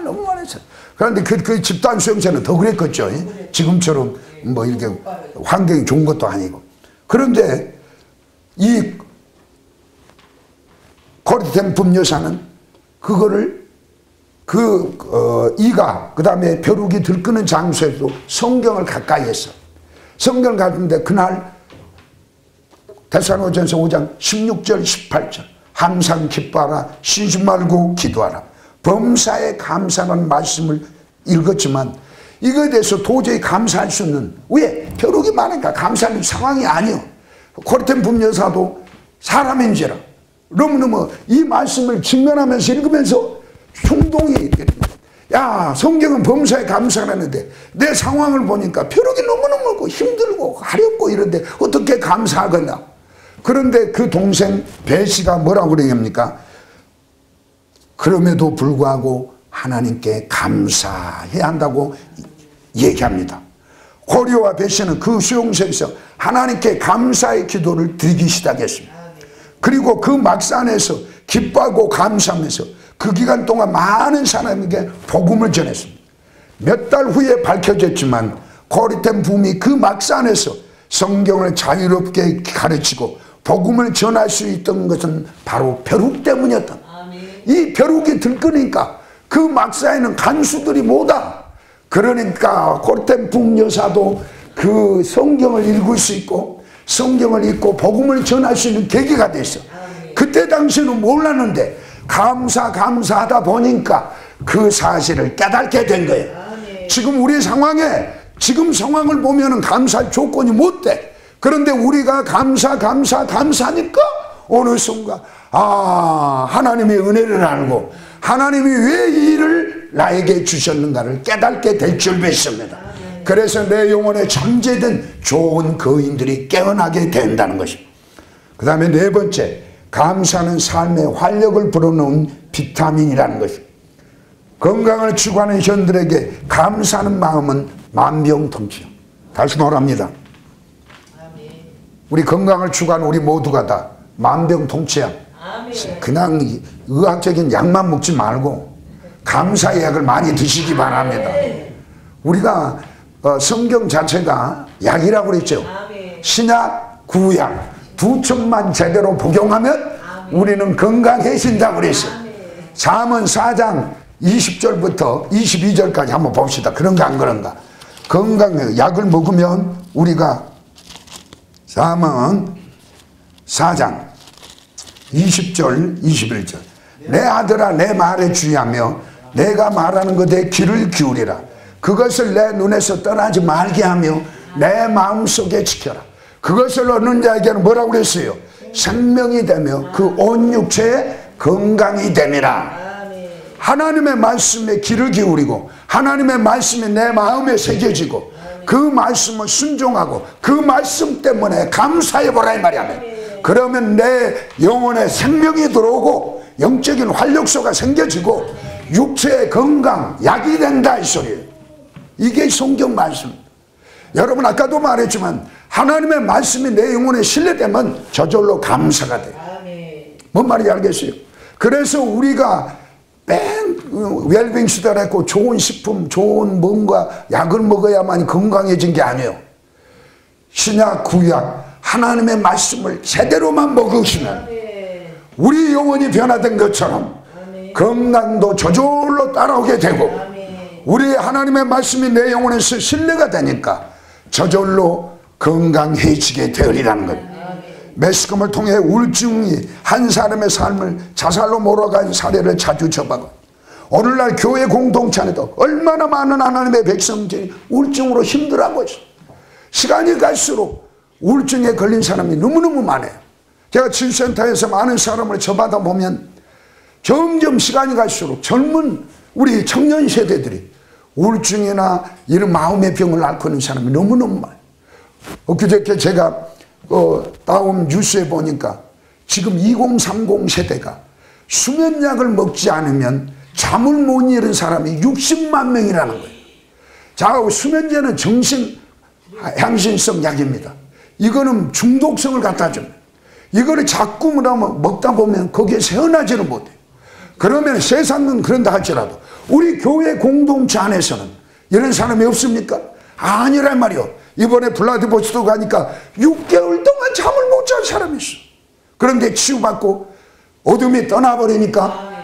너무 많았어요. 그런데 그 집단 수용소는 더 그랬겠죠. 지금처럼 뭐 이렇게 환경이 좋은 것도 아니고. 그런데 이 코리텐품 여사는 그거를 이가 그 다음에 벼룩이 들끓는 장소에도 성경을 가까이 했어. 성경을 가는데 그날 데살로니가전서 5장 16절 18절 항상 기뻐하라, 쉬지 말고 기도하라. 범사에 감사라는 말씀을 읽었지만 이거에 대해서 도저히 감사할 수 없는, 왜? 벼룩이 많으니까 감사하는 상황이 아니요. 코리텐품 여사도 사람인지라 너무너무 이 말씀을 직면하면서 읽으면서 충동이, 야, 성경은 범사에 감사하는데 내 상황을 보니까 벼룩이 너무너무 많고 힘들고 가렵고 이런데 어떻게 감사하겠나. 그런데 그 동생 베시가 뭐라고 그러냐니까, 그럼에도 불구하고 하나님께 감사해야 한다고 얘기합니다. 고려와 베시는 그 수용소에서 하나님께 감사의 기도를 드리기 시작했습니다. 그리고 그 막사 안에서 기뻐하고 감사하면서 그 기간 동안 많은 사람에게 복음을 전했습니다. 몇 달 후에 밝혀졌지만 코리텐품이 그 막사 안에서 성경을 자유롭게 가르치고 복음을 전할 수 있던 것은 바로 벼룩 때문이었다. 이 벼룩이 들끓으니까 그 막사에는 간수들이 못와. 그러니까 코리텐품 여사도 그 성경을 읽을 수 있고 성경을 읽고 복음을 전할 수 있는 계기가 됐어. 그때 당시에는 몰랐는데 감사하다 보니까 그 사실을 깨닫게 된 거예요. 지금 우리 상황에, 지금 상황을 보면은 감사할 조건이 못 돼. 그런데 우리가 감사하니까 어느 순간 하나님의 은혜를 알고 하나님이 왜 이 일을 나에게 주셨는가를 깨닫게 될 줄 믿습니다. 그래서 내 영혼에 잠재된 좋은 거인들이 깨어나게 된다는 것입니다. 그 다음에 네 번째, 감사는 삶의 활력을 불어넣은 비타민이라는 것입니다. 건강을 추구하는 현들에게 감사하는 마음은 만병통치요. 다시 말합니다. 우리 건강을 추구하는 우리 모두가 다 만병통치야. 그냥 의학적인 약만 먹지 말고 감사의 약을 많이 드시기 바랍니다. 우리가 성경 자체가 약이라고 그랬죠. 신약, 구약 두 첩만 제대로 복용하면 우리는 건강해진다고 그랬어요. 잠언 4장 20절부터 22절까지 한번 봅시다. 그런가 안 그런가. 건강 약을 먹으면 우리가 잠언 4장 20절 21절 내 아들아 내 말에 주의하며 내가 말하는 것에 귀를 기울이라. 그것을 내 눈에서 떠나지 말게 하며 내 마음속에 지켜라. 그것을 얻는 자에게는 뭐라고 그랬어요? 생명이 되며 그 온 육체에 건강이 됨이라. 하나님의 말씀에 귀를 기울이고 하나님의 말씀이 내 마음에 새겨지고 그 말씀을 순종하고 그 말씀 때문에 감사해보라 이 말이야. 그러면 내 영혼에 생명이 들어오고 영적인 활력소가 생겨지고 육체의 건강, 약이 된다 이 소리예요. 이게 성경 말씀. 여러분 아까도 말했지만 하나님의 말씀이 내 영혼에 신뢰되면 저절로 감사가 돼요. 뭔 말인지 알겠어요? 그래서 우리가 웰빙 시대를 했고 좋은 식품, 좋은 뭔가 약을 먹어야만 건강해진 게 아니에요. 신약 구약 하나님의 말씀을 제대로만 먹으시면 우리 영혼이 변화된 것처럼 건강도 저절로 따라오게 되고, 우리 하나님의 말씀이 내 영혼에서 신뢰가 되니까 저절로 건강해지게 되리라는 것. 매스컴을 통해 우울증이 한 사람의 삶을 자살로 몰아간 사례를 자주 접하고, 오늘날 교회 공동체 안에도 얼마나 많은 하나님의 백성들이 우울증으로 힘들어하고 있어요. 시간이 갈수록 우울증에 걸린 사람이 너무너무 많아요. 제가 치유센터에서 많은 사람을 접하다 보면 점점 시간이 갈수록 젊은 우리 청년 세대들이 우울증이나 이런 마음의 병을 앓고 있는 사람이 너무너무 많아요. 엊그저께 제가 다음 뉴스에 보니까 지금 2030 세대가 수면약을 먹지 않으면 잠을 못 이루는 사람이 60만 명이라는 거예요. 자, 수면제는 정신 향신성 약입니다. 이거는 중독성을 갖다 줍니다. 이거를 자꾸 먹다 보면 거기에 헤어나지를 못해요. 그러면 세상은 그런다 할지라도 우리 교회 공동체 안에서는 이런 사람이 없습니까? 아니란 말이요. 이번에 블라디보스토크 가니까 6개월 동안 잠을 못 잔 사람이 있어. 그런데 치유받고 어둠이 떠나버리니까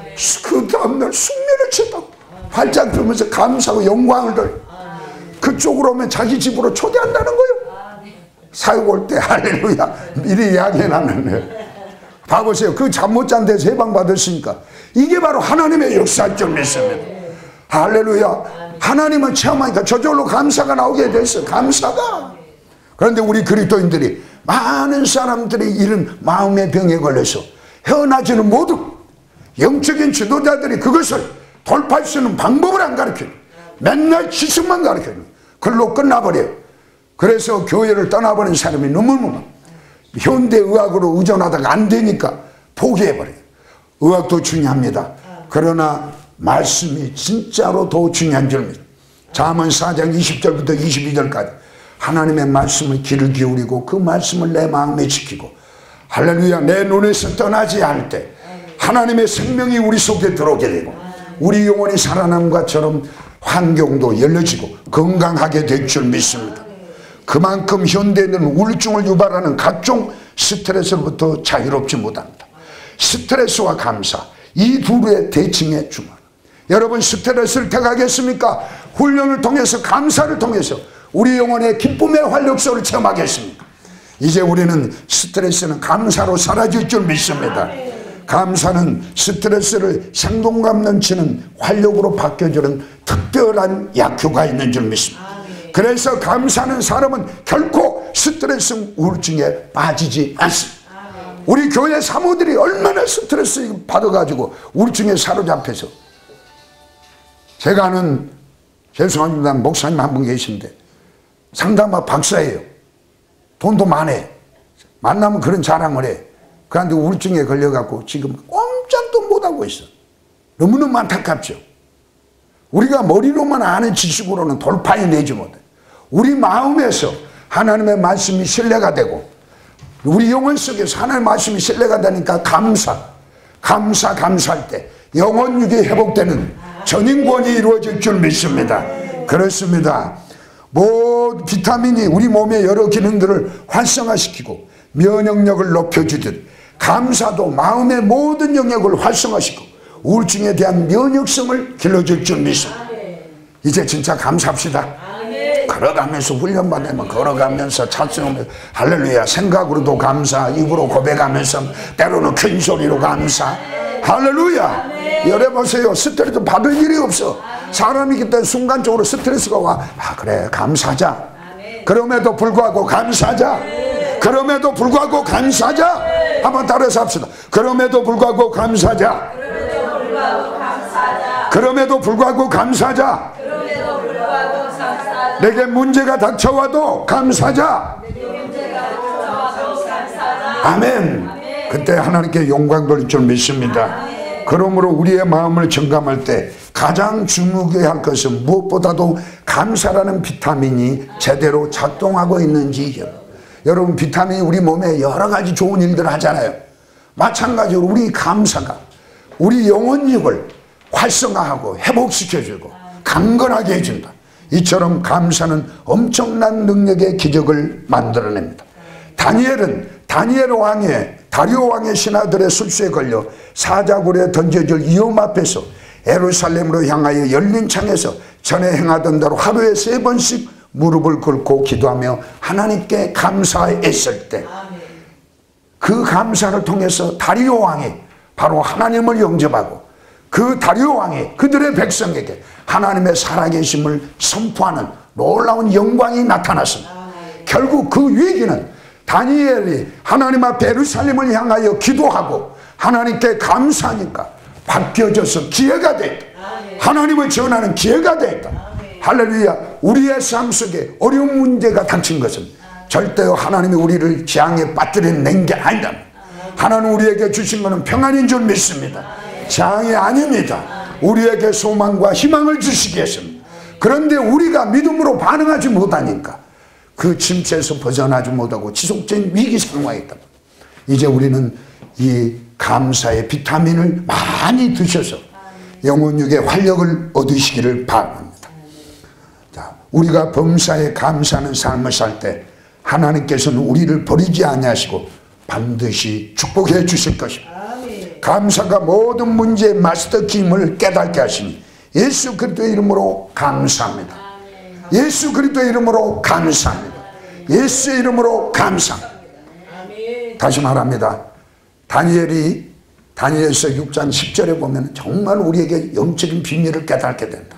그 다음날 숙면을 취했다고 활짝 들면서 감사하고 영광을 돌려. 그쪽으로 오면 자기 집으로 초대한다는 거예요. 사역 올 때 할렐루야 미리 이야기해놨는데 봐보세요. 그 잠 못 잔 데서 해방받으시니까 이게 바로 하나님의 역사일 줄 믿습니다. 할렐루야. 하나님을 체험하니까 저절로 감사가 나오게 됐어요. 감사가. 그런데 우리 그리스도인들이 많은 사람들이 이런 마음의 병에 걸려서 헤어나지는 못하고, 영적인 지도자들이 그것을 돌파할 수 있는 방법을 안 가르쳐요. 맨날 지식만 가르쳐요. 그걸로 끝나버려요. 그래서 교회를 떠나버린 사람이 너무너무 현대의학으로 의존하다가 안 되니까 포기해버려요. 의학도 중요합니다. 그러나 말씀이 진짜로 더 중요한 줄 믿어요. 잠언 4장 20절부터 22절까지 하나님의 말씀을 귀를 기울이고 그 말씀을 내 마음에 지키고, 할렐루야, 내 눈에서 떠나지 않을 때 하나님의 생명이 우리 속에 들어오게 되고 우리 영혼이 살아난 것처럼 환경도 열려지고 건강하게 될 줄 믿습니다. 그만큼 현대인은 우울증을 유발하는 각종 스트레스로부터 자유롭지 못합니다. 스트레스와 감사, 이 둘의 대칭에 중요합니다. 여러분, 스트레스를 택하겠습니까? 훈련을 통해서, 감사를 통해서 우리 영혼의 기쁨의 활력소를 체험하겠습니까? 이제 우리는 스트레스는 감사로 사라질 줄 믿습니다. 감사는 스트레스를 생동감 넘치는 활력으로 바뀌어주는 특별한 약효가 있는 줄 믿습니다. 그래서 감사하는 사람은 결코 스트레스 우울증에 빠지지 않습니다. 우리 교회 사모들이 얼마나 스트레스 받아가지고 우울증에 사로잡혀서, 제가 아는, 죄송합니다, 목사님 한 분 계신데 상담학 박사예요. 돈도 많아요. 만나면 그런 자랑을 해. 그런데 우울증에 걸려갖고 지금 꼼짝도 못하고 있어. 너무너무 안타깝죠. 우리가 머리로만 아는 지식으로는 돌파해내지 못해. 우리 마음에서 하나님의 말씀이 신뢰가 되고 우리 영혼 속에서 하나님의 말씀이 신뢰가 되니까 감사할 때 영혼육이 회복되는 전인권이 이루어질 줄 믿습니다. 그렇습니다. 비타민이 우리 몸의 여러 기능들을 활성화시키고 면역력을 높여주듯 감사도 마음의 모든 영역을 활성화시키고 우울증에 대한 면역성을 길러줄 줄 믿습니다. 이제 진짜 감사합시다. 걸어가면서 훈련받으면 걸어가면서 찬송하면서 할렐루야, 생각으로도 감사, 입으로 고백하면서 때로는 큰 소리로 감사. 할렐루야. 열어보세요. 스트레스 받을 일이 없어. 사람이 그때 순간적으로 스트레스가 와. 그래, 감사하자. 그럼에도 불구하고 감사하자. 그럼에도 불구하고 감사하자. 한번 따라서 합시다. 그럼에도 불구하고 감사하자. 그럼에도 불구하고 감사하자. 내게 문제가 닥쳐와도 감사하자. 아멘. 그때 하나님께 영광 돌릴 줄 믿습니다. 그러므로 우리의 마음을 점검할 때 가장 중요해야 할 것은 무엇보다도 감사라는 비타민이 제대로 작동하고 있는지. 여러분, 비타민이 우리 몸에 여러 가지 좋은 일들을 하잖아요. 마찬가지로 우리 감사가 우리 영혼력을 활성화하고 회복시켜주고 강건하게 해준다. 이처럼 감사는 엄청난 능력의 기적을 만들어냅니다. 다니엘 왕의 다리오 왕의 신하들의 술수에 걸려 사자굴에 던져질 위험 앞에서 예루살렘으로 향하여 열린 창에서 전에 행하던 대로 하루에 3번씩 무릎을 꿇고 기도하며 하나님께 감사했을 때 그 감사를 통해서 다리오 왕이 바로 하나님을 영접하고 그 다리오 왕이 그들의 백성에게 하나님의 살아계심을 선포하는 놀라운 영광이 나타났습니다. 결국 그 위기는 다니엘이 하나님 앞에 예루살렘을 향하여 기도하고 하나님께 감사하니까 바뀌어져서 기회가 됐다. 하나님을 전하는 기회가 됐다. 할렐루야. 우리의 삶 속에 어려운 문제가 닥친 것은 절대로 하나님이 우리를 재앙에 빠뜨려낸 게 아니다. 하나님 우리에게 주신 것은 평안인 줄 믿습니다. 재앙이 아닙니다. 우리에게 소망과 희망을 주시기 위해서입니다. 그런데 우리가 믿음으로 반응하지 못하니까 그 침체에서 벗어나지 못하고 지속적인 위기 상황에 있다. 이제 우리는 이 감사의 비타민을 많이 드셔서 영혼육의 활력을 얻으시기를 바랍니다. 자, 우리가 범사에 감사하는 삶을 살 때 하나님께서는 우리를 버리지 아니하시고 반드시 축복해 주실 것입니다. 감사가 모든 문제의 마스터킴을 깨닫게 하시니 예수 그리스도의 이름으로 감사합니다. 예수 그리스도의 이름으로 감사합니다. 예수의 이름으로 감사합니다. 다시 말합니다. 다니엘서 6장 10절에 보면 정말 우리에게 영적인 비밀을 깨닫게 된다.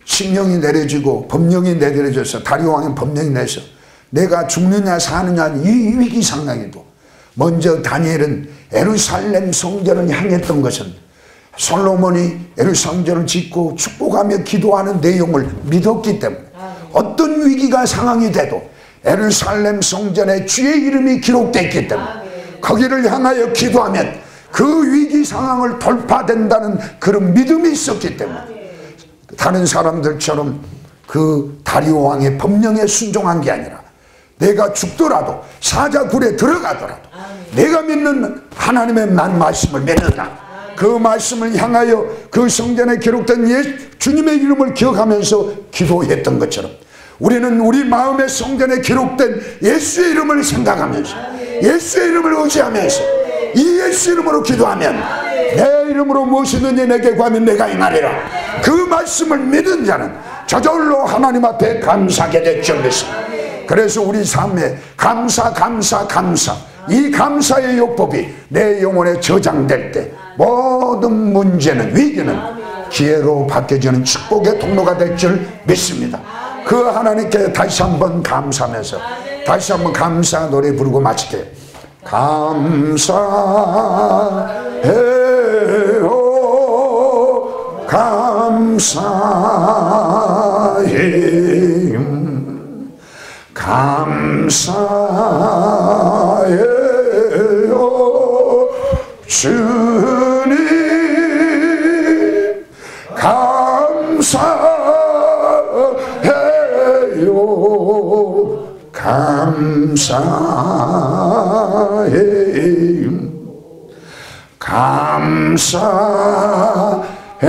칙령이 내려지고 법령이 내려져서 다리오 왕의 법령이 내서 내가 죽느냐 사느냐 이 위기 상황에도 먼저 다니엘은 예루살렘 성전을 향했던 것은 솔로몬이 예루살렘 성전을 짓고 축복하며 기도하는 내용을 믿었기 때문에 어떤 위기가 상황이 돼도 예루살렘 성전에 주의 이름이 기록되어 있기 때문에 거기를 향하여 기도하면 그 위기 상황을 돌파된다는 그런 믿음이 있었기 때문에 다른 사람들처럼 그 다리오 왕의 법령에 순종한 게 아니라 내가 죽더라도 사자굴에 들어가더라도 내가 믿는 하나님의 난 말씀을 믿는다. 그 말씀을 향하여 그 성전에 기록된 주님의 이름을 기억하면서 기도했던 것처럼 우리는 우리 마음의 성전에 기록된 예수의 이름을 생각하면서 예수의 이름을 의지하면서 이 예수 이름으로 기도하면 내 이름으로 무엇이든지 내게 구하면 내가 행하리라. 그 말씀을 믿은 자는 저절로 하나님 앞에 감사하게 될 줄 믿습니다. 그래서 우리 삶에 감사 이 감사의 요법이 내 영혼에 저장될 때 모든 문제는 위기는 기회로 바뀌어지는 축복의 통로가 될 줄 믿습니다. 그 하나님께 다시 한번 감사하면서 다시 한번 감사 노래 부르고 마칠게요. 감사해요 감사해요 감사해요 주님 감사해요 감사해요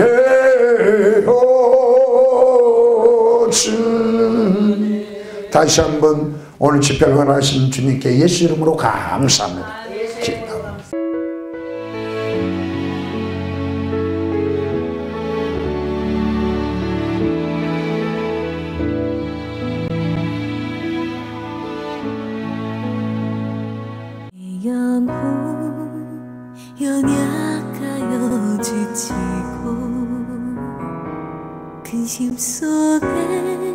감사해요 주님. 다시 한번 오늘 집회를 원하신 주님께 예수 이름으로 감사합니다. 영혼 연약하여 지치고 근심 속에